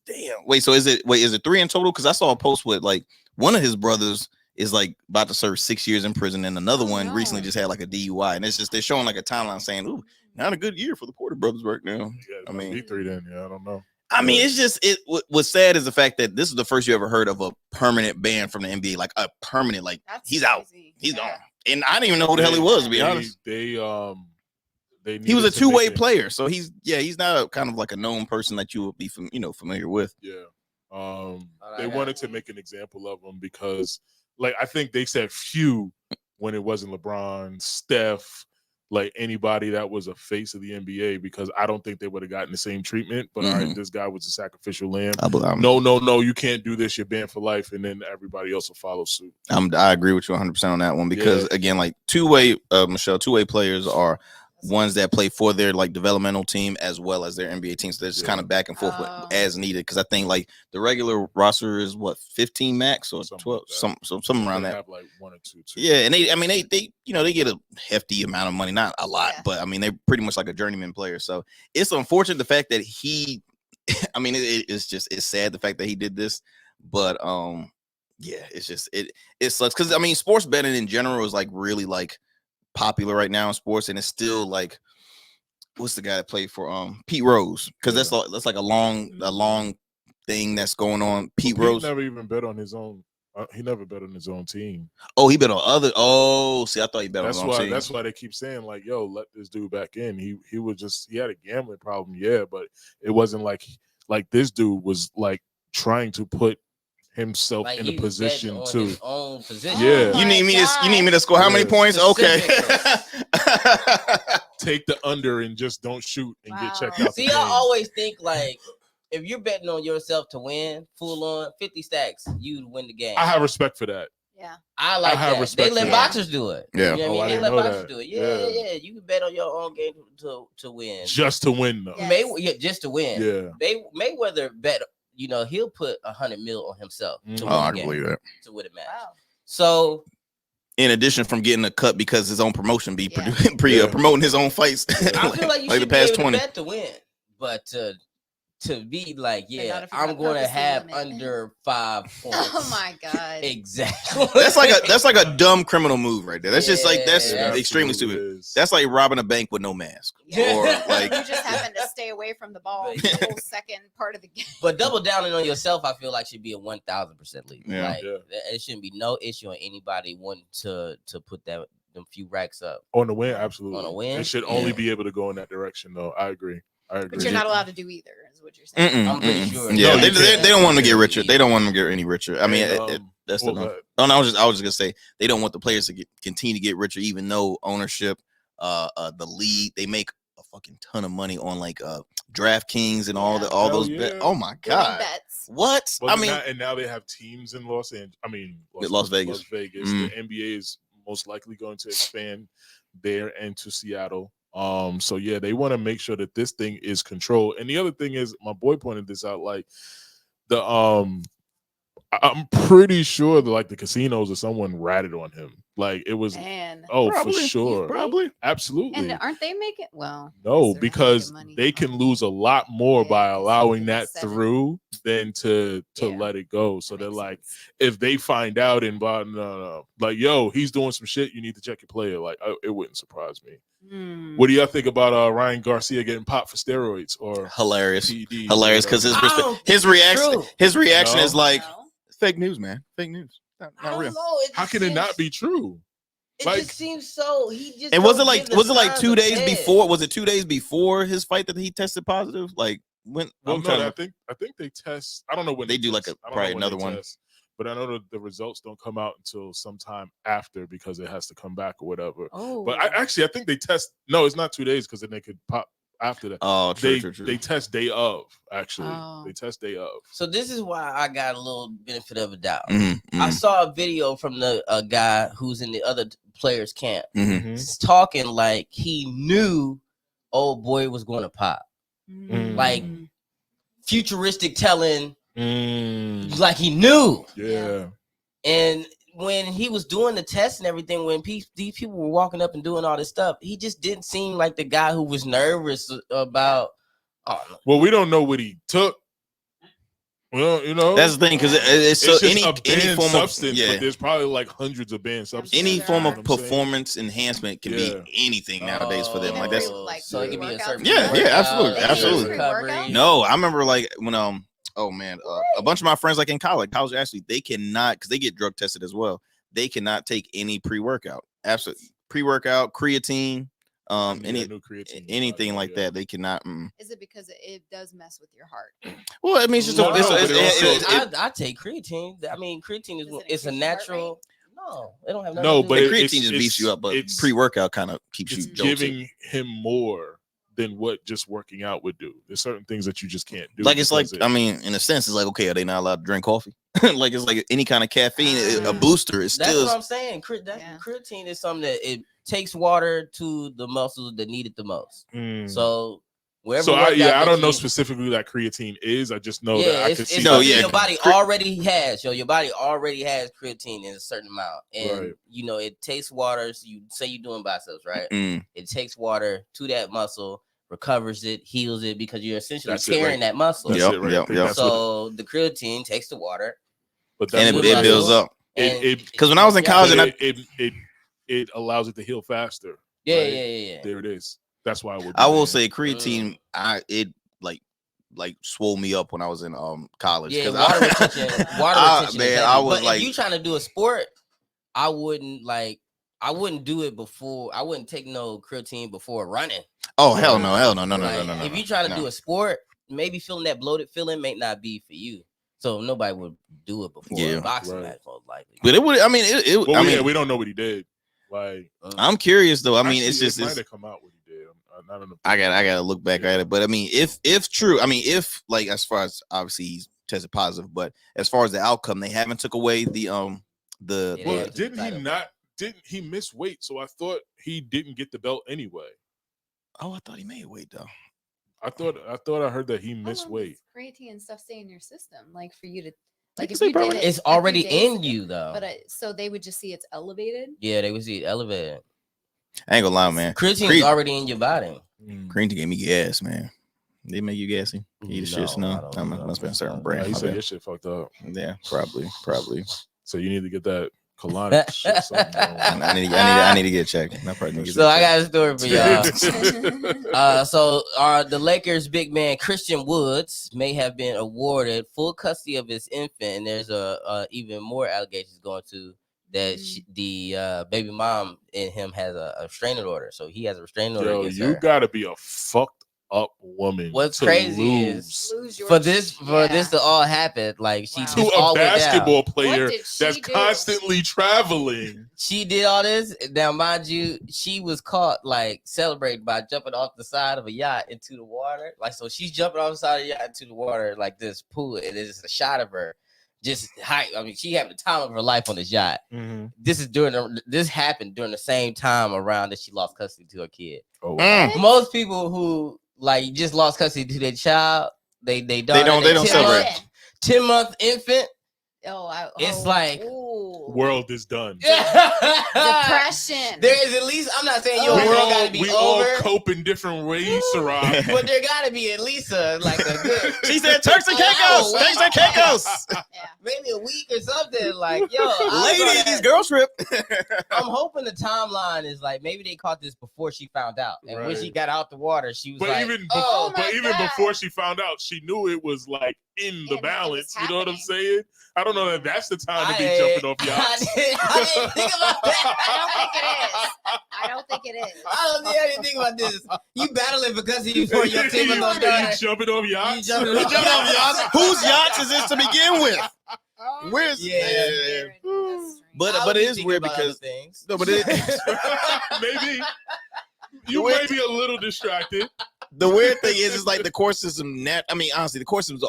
Damn. Wait, so is it 3 in total? Because I saw a post with like one of his brothers is like about to serve 6 years in prison, and another one recently just had like a DUI, and it's just they're showing like a timeline saying, "Ooh, not a good year for the Porter brothers right now." Yeah, I mean, B3 then. Yeah, I don't know. I mean, it's just what's sad is the fact that this is the first you ever heard of a permanent ban from the NBA, like a permanent, like he's out, he's gone, and I didn't even know who the hell he was, to be honest. He was a two-way player, so he's not a kind of like a known person that you would be familiar with. Yeah, they wanted to make an example of him because, like, I think they said few when it wasn't LeBron, Steph, like anybody that was a face of the NBA, because I don't think they would have gotten the same treatment. But all right, this guy was a sacrificial lamb. No, you can't do this. You're banned for life, and then everybody else will follow suit. I agree with you 100% on that one because again, like two-way players are ones that play for their like developmental team as well as their NBA team. So they're just kind of back and forth as needed. Because I think like the regular roster is 15 max or 12, something around that. Have like 1 or 2. Yeah, and they get a hefty amount of money, not a lot, but I mean they're pretty much like a journeyman player. So it's unfortunate the fact that he, I mean it's sad the fact that he did this, but yeah, it's just it sucks because I mean sports betting in general is like really like popular right now in sports, and it's still like what's the guy that played for Pete Rose, because that's like a long thing that's going on. Pete Rose never even bet on his own. He never bet on his own team. Oh, he bet on other. Oh, see, I thought he bet on his own team. That's why they keep saying like, "Yo, let this dude back in." He had a gambling problem, but it wasn't like this dude was like trying to put himself in a position to his own position. Yeah. You need me to score how many points? Okay. Take the under and just don't shoot and get checked out. See, I always think like if you're betting on yourself to win, full on 50 stacks, you'd win the game. I have respect for that. Yeah. I like that. They let boxers do it. Yeah. You know what I mean? They let boxers do it. Yeah. You can bet on your own game to win. Just to win though. Yes. Just to win. Yeah. Mayweather bet, he'll put $100 million on himself to win I can believe that. To win a match. Wow. So in addition from getting a cut because his own promotion promoting his own fights. I feel like you like should the past be able 20 to bet to win, but to be like, I'm going to have under 5 points. Oh my god! Exactly. That's like a dumb criminal move right there. That's just like that's extremely stupid. Is. That's like robbing a bank with no mask, or like you just happen to stay away from the ball the whole second part of the game. But double downing on yourself, I feel like should be a 1,000% lead. Yeah. Like it shouldn't be no issue on anybody wanting to put them few racks up on the win. Absolutely, on a win. It should only be able to go in that direction, though. I agree. But you're not allowed to do either, is what you're saying. I'm pretty sure. Yeah, they don't want to get richer. They don't want to get any richer. I mean, that's the no. I was just gonna say they don't want the players to continue to get richer, even though ownership, the league, they make a fucking ton of money on like DraftKings and all those bets. Oh my god, bets. What? Well, and now they have teams in Las Vegas. Las Vegas. The NBA is most likely going to expand there and to Seattle. So yeah, they want to make sure that this thing is controlled. And the other thing is, my boy pointed this out, like the I'm pretty sure that like the casinos or someone ratted on him. Like it was probably, for sure. Probably. Absolutely. And aren't they making no, because they can lose a lot more by allowing that through than to let it go. So they're like, if they find out and no, like, yo, he's doing some shit, you need to check your player. Like it wouldn't surprise me. What do y'all think about Ryan Garcia getting popped for steroids or hilarious? PD, hilarious because his reaction is like fake news, man. Fake news. Not real. How can it not be true? It just seems so. He just. And was it like 2 days before? Was it 2 days before his fight that he tested positive? Like when? Well, no, I think they test. I don't know when they do. Test. Like probably another one. Test, but I know that the results don't come out until sometime after because it has to come back or whatever. Oh. But I think they test. No, it's not 2 days because then they could pop after that. Oh, true. They test day of, actually. They test day of. So this is why I got a little benefit of a doubt. Mm-hmm. I saw a video from a guy who's in the other players' camp talking like he knew old boy was going to pop. Like futuristic telling, like he knew. Yeah. And when he was doing the test and everything, when these people were walking up and doing all this stuff, he just didn't seem like the guy who was nervous about. Well, we don't know what he took. Well, you know, that's the thing, because it's so just any form substance, of but there's probably like hundreds of banned substances. Any form of performance enhancement can be anything nowadays for them. Like that's so it can be a certain absolutely. No, I remember like when a bunch of my friends like in college actually they cannot, because they get drug tested as well. They cannot take any pre-workout. Absolutely, pre-workout, creatine. Anything like that, they cannot. Is it because it does mess with your heart? Well, I mean, it's just I take creatine. I mean, creatine is a natural. No, it don't have nothing. No, but creatine just beats you up. But pre-workout kind of keeps you giving him more than what just working out would do. There's certain things that you just can't do. Like it's like, I mean, in a sense, it's like, okay, are they not allowed to drink coffee? Like it's like any kind of caffeine, a booster is That's still. what I'm saying. Creatine is something that it takes water to the muscles that need it the most. So wherever. I don't know specifically what creatine is. I just know that I can see. Your body already has. Your body already has creatine in a certain amount, and you know it takes water. So you say you're doing biceps, right? It takes water to that muscle, recovers it, heals it, because you're essentially tearing that muscle. So the creatine takes the water, and it builds up. Because when I was in college, and it allows it to heal faster. Yeah. There it is. That's why I will say creatine. It swole me up when I was in college. Yeah, water retention. Man, I was if you trying to do a sport, I wouldn't do it before. I wouldn't take no creatine before running. Oh hell no. If you trying to do a sport, maybe feeling that bloated feeling may not be for you. So nobody would do it before a boxing match, most likely. But it would. I mean, we don't know what he did. Like, I'm curious though. I mean, it's just might have come out what he did. I don't know. I gotta look back at it. But I mean, if true, I mean, if like as far as obviously he's tested positive, but as far as the outcome, they haven't took away the didn't he miss weight? So I thought he didn't get the belt anyway. Oh, I thought he made weight though. I thought I heard that he missed weight. Creatine and stuff stay in your system, like for you to. Like if you did it's already in you though. But so they would just see it's elevated. Yeah, they would see it elevated. I ain't gonna lie, man. Creatine is already in your body. Creatine gave me gas, man. They make you gassy. Eat the shit. No, I must be a certain brand. He said your shit fucked up. Yeah, probably. So you need to get that colonic shit. I need to get checked. I got a story for y'all. So the Lakers big man Christian Woods may have been awarded full custody of his infant, and there's even more allegations going to that the baby mom in him has a restraining order. So he has a restraining order. Yo, you gotta be a fucked up woman. What's crazy is for this to all happen, like she to a basketball player that's constantly traveling. She did all this. Now, mind you, she was caught like celebrating by jumping off the side of a yacht into the water. Like, so she's jumping off the side of the yacht into the water like this pool, and it's a shot of her. Just height. I mean, she having the time of her life on this yacht. This happened during the same time around that she lost custody to her kid. Most people who like just lost custody to their child, they don't celebrate. 10-month infant. It's like world is done. Depression. There is at least, I'm not saying your world gotta be over. We all cope in different ways, Sarah. But there gotta be at least a good. She said Turks and Caicos. Turks and Caicos. Maybe a week or something. Like, yo, ladies, girl trip. I'm hoping the timeline is like maybe they caught this before she found out, and when she got out the water, she was even before she found out, she knew it was like in the balance. You know what I'm saying? I don't know that that's the time to be jumping off yachts. I didn't think about that. I don't think it is. I didn't think about this. You battling because of you for your team. You jumping off yachts? You jumping off yachts? Whose yachts is this to begin with? Where's But it is weird because things. No, but it maybe you may be a little distracted. The weird thing is like the court system. Honestly, the court system's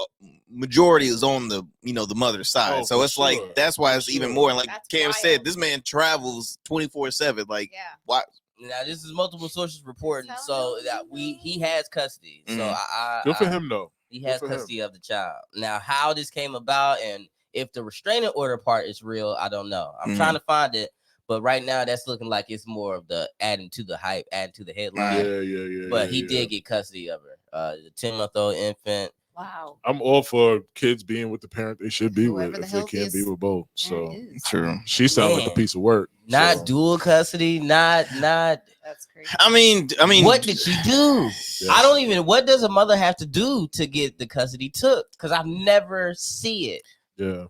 majority is on the the mother's side. So it's like that's why it's even more. And like Cam said, this man travels 24/7. Like, why? Now this is multiple sources reporting, so that he has custody. So I good for him though. He has custody of the child. Now, how this came about and if the restraining order part is real, I don't know. I'm trying to find it, but right now that's looking like it's more of the adding to the hype, adding to the headline. Yeah. But he did get custody of her, the 10-month-old infant. Wow. I'm all for kids being with the parent they should be with if they can't be with both. So true. She sounds like a piece of work. Not dual custody, not. That's crazy. I mean, what did she do? I don't even. What does a mother have to do to get the custody took? Because I never see it. Yeah.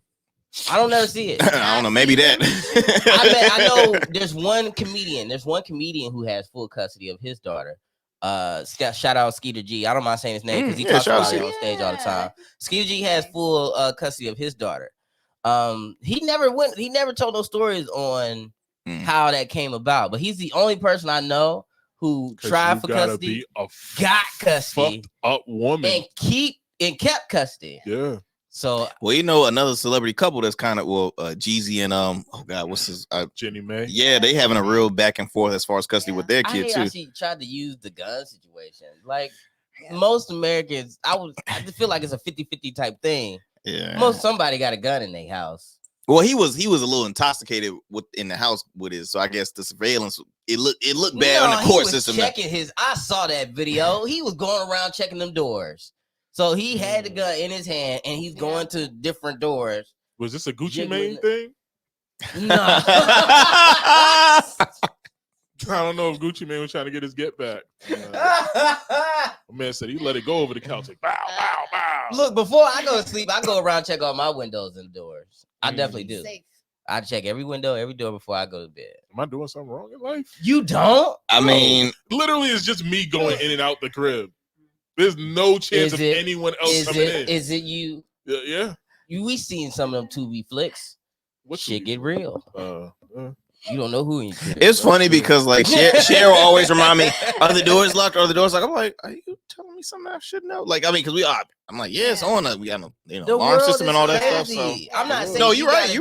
I don't never see it. I don't know. Maybe that. I know there's one comedian. There's one comedian who has full custody of his daughter. Shout out Skeeter G. I don't mind saying his name because he talks about it on stage all the time. Skeeter G has full custody of his daughter. He never told no stories on how that came about, but he's the only person I know who tried for custody, got custody, up woman, and kept custody. Yeah. So another celebrity couple that's kind of Jeezy and what's his Jenny May. Yeah, they having a real back and forth as far as custody with their kid too. She tried to use the gun situation. Like most Americans, I just feel like it's a 50-50 type thing. Yeah. Somebody got a gun in their house. Well, he was a little intoxicated in the house with his, so I guess the surveillance it looked bad on the court system. I saw that video. He was going around checking them doors. So he had the gun in his hand and he's going to different doors. Was this a Gucci Mane thing? No. I don't know if Gucci Mane was trying to get his get back. My man said he let it go over the couch like bow, bow, bow. Look, before I go to sleep, I go around check all my windows and doors. I definitely do. Safe. I check every window, every door before I go to bed. Am I doing something wrong in life? You don't? I mean, literally, it's just me going in and out the crib. There's no chance of anyone else coming in. Is it you? Yeah. We seen some of them Tubi flicks. What shit get real? You don't know who in your crib. It's funny because like Cheryl always remind me, are the doors locked? Are the doors locked? I'm like, are you telling me something I should know? Like, I mean, because we are. I'm like, yeah, it's on. We got alarm system and all that stuff. So I'm not saying. No, you're right. I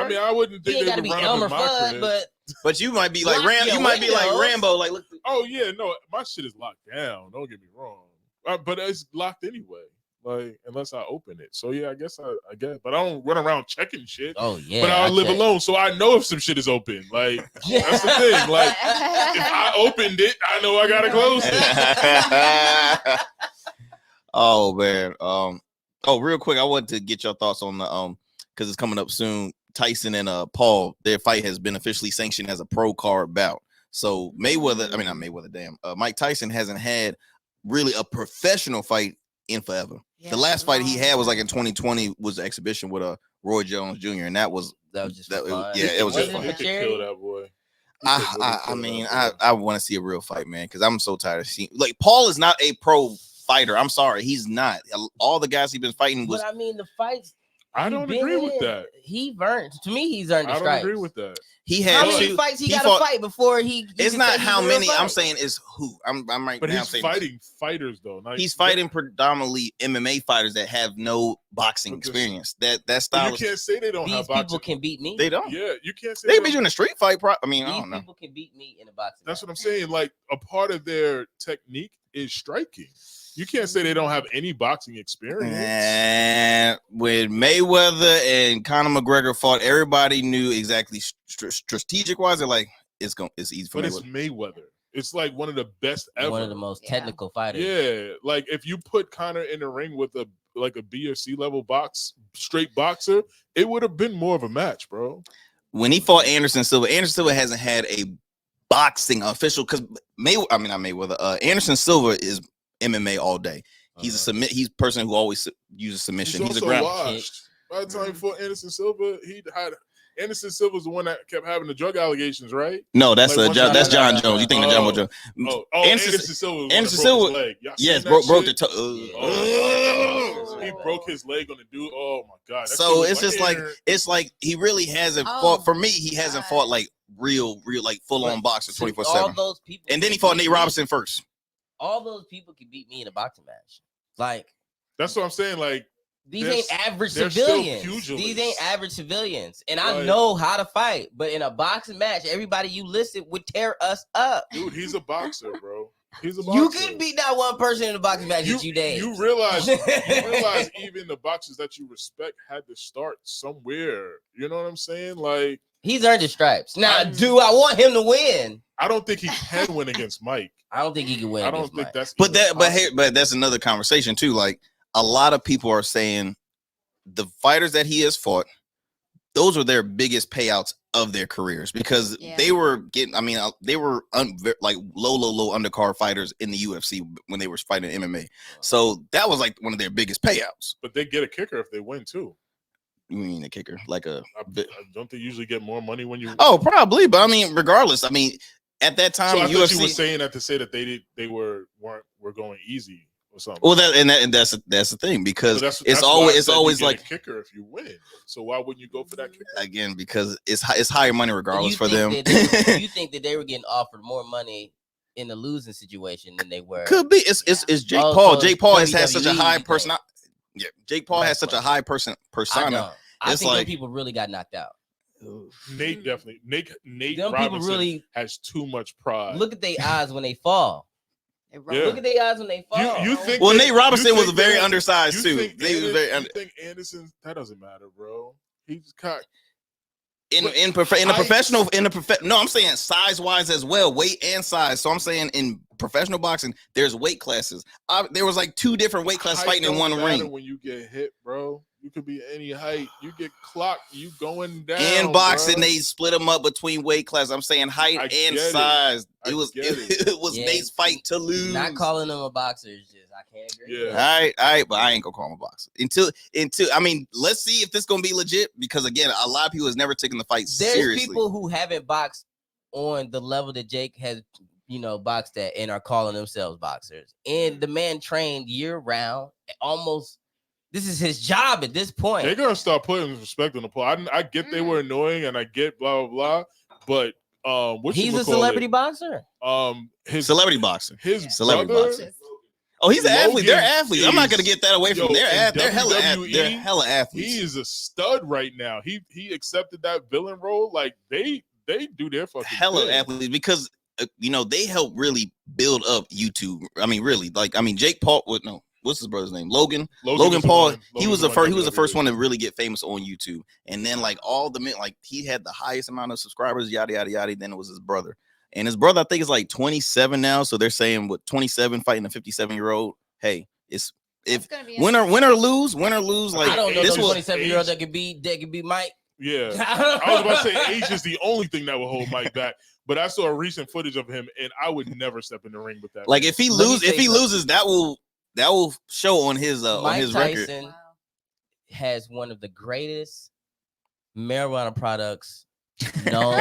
mean, I wouldn't think they would run up in my crib. But you might be like You might be like Rambo. Like, look. Oh yeah, no, my shit is locked down. Don't get me wrong. But it's locked anyway. Like unless I open it. So yeah, I guess, but I don't run around checking shit. Oh yeah. But I live alone, so I know if some shit is open. Like that's the thing. Like if I opened it, I know I gotta close it. Oh man. Real quick, I wanted to get your thoughts on the because it's coming up soon. Tyson and Paul, their fight has been officially sanctioned as a pro card bout. So Mike Tyson hasn't had really a professional fight in forever. Yeah, the last fight he had was like in 2020 was the exhibition with Roy Jones Jr. and that was just fun. It was just fun. Kill that boy. I want to see a real fight, man, because I'm so tired of seeing like Paul is not a pro fighter. I'm sorry, he's not. All the guys he's been fighting was. But I mean, the fights. I don't agree with that. He's earned the stripes. I don't agree with that. He had how many fights he got to fight before he it's not how many. I'm saying is who. I'm right but now. He's fighting fighters though. He's fighting predominantly MMA fighters that have no boxing experience. That style. You can't say they don't have boxing. These people can beat me. They don't. Yeah, you can't say they beat you in a street fight. I don't know. These people can beat me in a boxing. That's what I'm saying. Like a part of their technique is striking. You can't say they don't have any boxing experience. And when Mayweather and Conor McGregor fought, everybody knew exactly strategic wise. They're like, it's easy for Mayweather. It's Mayweather. It's like one of the best ever. One of the most technical fighters. Yeah, like if you put Conor in the ring with a B or C level straight boxer, it would have been more of a match, bro. When he fought Anderson Silva hasn't had a boxing official because Anderson Silva is MMA all day. He's he's a person who always uses submission. He's a ground kick. By the time he fought Anderson Silva, Anderson Silva was the one that kept having the drug allegations, right? No, that's that's John Jones. You think of John Jones? Anderson Silva. Anderson Silva. Leg. Yes, broke the toe. He broke his leg on the dude. Oh my god! So it's just like he really hasn't fought. For me, he hasn't fought like real like full on boxer 24/7. And then he fought Nate Robinson first. all those people can beat me in a boxing match. Like that's what I'm saying. Like these ain't average civilians. These ain't average civilians, and I know how to fight. But in a boxing match, everybody you listed would tear us up. Dude, he's a boxer, bro. He's a boxer. You could beat that one person in a boxing match that you did. You realize even the boxers that you respect had to start somewhere. You know what I'm saying? Like he's earned his stripes. Now, do I want him to win? I don't think he can win against Mike. I don't think he can win. I don't think that's. But that's another conversation too. Like a lot of people are saying the fighters that he has fought, those were their biggest payouts of their careers because they were getting. I mean, they were like low undercard fighters in the UFC when they were fighting MMA. So that was like one of their biggest payouts. But they get a kicker if they win too. You mean a kicker? Like don't they usually get more money when you? Oh, probably. But I mean, regardless. I mean, at that time, so I UFC thought you were saying that to say that they were going easy. Or something. Well, that's the thing because it's always like a kicker if you win. So why wouldn't you go for that kicker again? Because it's higher money regardless for them. You think that they were getting offered more money in the losing situation than they were? Could be. It's Jake Paul. Jake Paul has had such a high persona. Yeah, Jake Paul has such a high persona. I think like people really got knocked out. Nate definitely. Nate Robinson has too much pride. Look at their eyes when they fall. Yeah. Look at their eyes when they fall. You think Nate Robinson was very undersized too. You think Anderson? That doesn't matter, bro. He's cocked. No, I'm saying size wise as well, weight and size. So I'm saying in professional boxing, there's weight classes. There was like 2 different weight classes fighting in one ring. When you get hit, bro, you could be any height. You get clocked, you going down. In boxing, they split them up between weight classes. I'm saying height and size. It was Nate's fight to lose. Not calling him a boxer is just I can't agree. Yeah. All right, but I ain't gonna call him a boxer until I mean, let's see if this gonna be legit because again, a lot of people has never taken the fight seriously. There's people who haven't boxed on the level that Jake has, boxed at and are calling themselves boxers. And the man trained year round, almost. This is his job at this point. They're gonna start putting respect on the pole. I get they were annoying and I get blah blah blah, but he's a celebrity boxer. His celebrity boxer. His celebrity brother, boxer. Oh, he's an athlete. They're athletes. I'm not gonna get that away from them. They're hella athletes. He is a stud right now. He accepted that villain role. Like they do their fucking hella thing. athletes because they help really build up YouTube. I mean, really, Jake Paul. What's his brother's name? Logan Paul. He was the first one to really get famous on YouTube. And then like all the men, like he had the highest amount of subscribers, yada yada yada. Then it was his brother. And his brother, I think, is like 27 now. So they're saying with 27 fighting a 57-year-old, hey, it's if win or lose, like I don't know this 27-year-old that could be Mike. Yeah. I was about to say age is the only thing that will hold Mike back. But I saw a recent footage of him, and I would never step in the ring with that. Like if he loses, that will show on his Mike his Tyson record. Has one of the greatest marijuana products known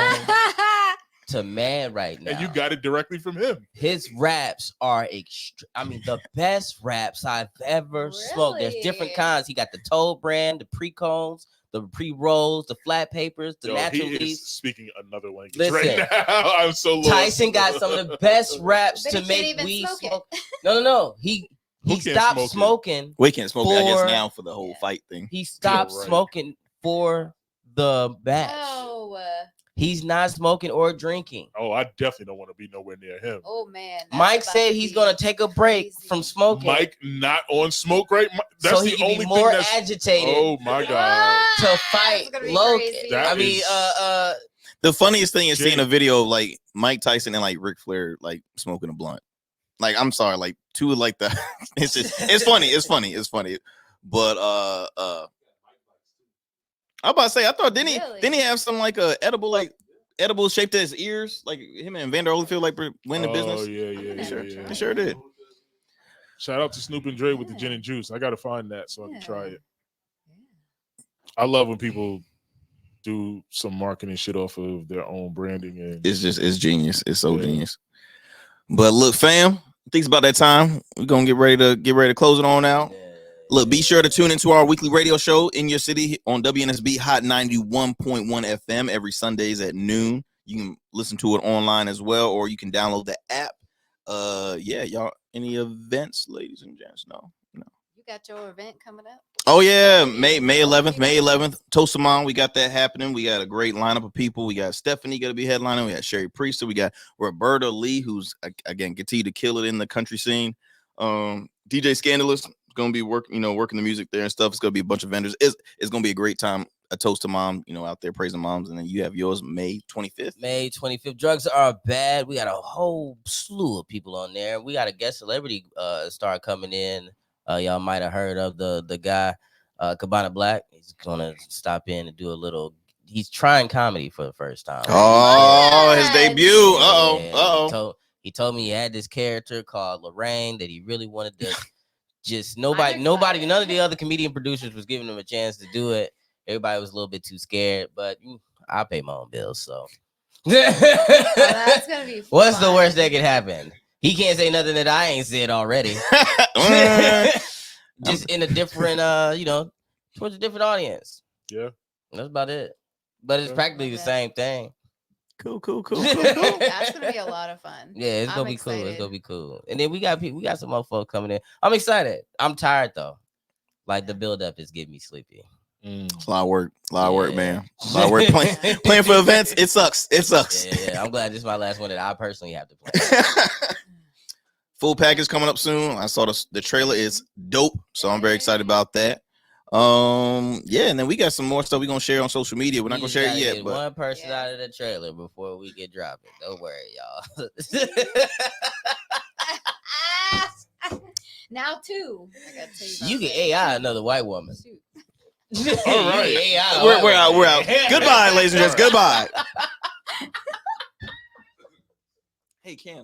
to man right now. And you got it directly from him. His raps are the best raps I've ever smoked. There's different kinds. He got the Toad brand, the pre-cones, the pre-rolls, the flat papers, the natural leaves. He is speaking another language right now. I'm so lost. Tyson got some of the best raps to make weed smoke. No. He stopped smoking. We can't smoke it, I guess, now for the whole fight thing. He stopped smoking for the match. Oh. He's not smoking or drinking. Oh, I definitely don't want to be nowhere near him. Oh, man. Mike said he's going to take a break from smoking. Mike not on smoke, right? That's so he can be more agitated. Oh, my God. To fight Logan. The funniest thing is seeing a video of like Mike Tyson and like Ric Flair like smoking a blunt. Like, I'm sorry, like two like that. It's funny. But I'm about to say, I thought didn't he have some like edible shaped as ears, like him and Vander Holyfield like win the business. Oh yeah. He sure did. Shout out to Snoop and Dre with the gin and juice. I gotta find that so I can try it. I love when people do some marketing shit off of their own branding, and it's genius. It's so genius. But look, fam, I think it's about that time. We're gonna get ready to close it on out. Look, be sure to tune into our weekly radio show in your city on WNSB Hot 91.1 FM every Sundays at noon. You can listen to it online as well, or you can download the app Yeah, y'all. Any events, ladies and gents? No. You got your event coming up? Oh yeah, May 11th. Toast of Mom, we got that happening. We got a great lineup of people. We got Stephanie gonna be headlining. We got Sherry Priester. We got Roberta Lee, who's again continue to kill it in the country scene. DJ Scandalous is gonna be working the music there and stuff. It's gonna be a bunch of vendors. It's gonna be a great time. A toast to mom, out there praising moms. And then you have yours May 25th. May 25th. Drugs are bad. We got a whole slew of people on there. We got a guest celebrity star coming in. Y'all might have heard of the guy, Cabana Black. He's gonna stop in and do a little. He's trying comedy for the first time. Oh, his debut. He told me he had this character called Lorraine that he really wanted to. Just none of the other comedian producers was giving him a chance to do it. Everybody was a little bit too scared, but I pay my own bills, so. That's gonna be fun. What's the worst that could happen? He can't say nothing that I ain't said already. Just in a different, towards a different audience. Yeah, that's about it. But it's practically the same thing. Cool. That's gonna be a lot of fun. Yeah, it's gonna be cool. It's gonna be cool. And then we got some more folks coming in. I'm excited. I'm tired though. Like the build up is getting me sleepy. It's a lot of work, man. A lot of work playing for events. It sucks. Yeah. I'm glad this is my last one that I personally have to play. Full package coming up soon. I saw the trailer is dope, so I'm very excited about that. Yeah, and then we got some more stuff we're gonna share on social media. We're not gonna share it yet, but one person out of the trailer before we get dropping. Don't worry, y'all. Now two. I gotta tell you get AI another white woman. All right, we're out. Goodbye, ladies and gents. Goodbye. Hey, Cam.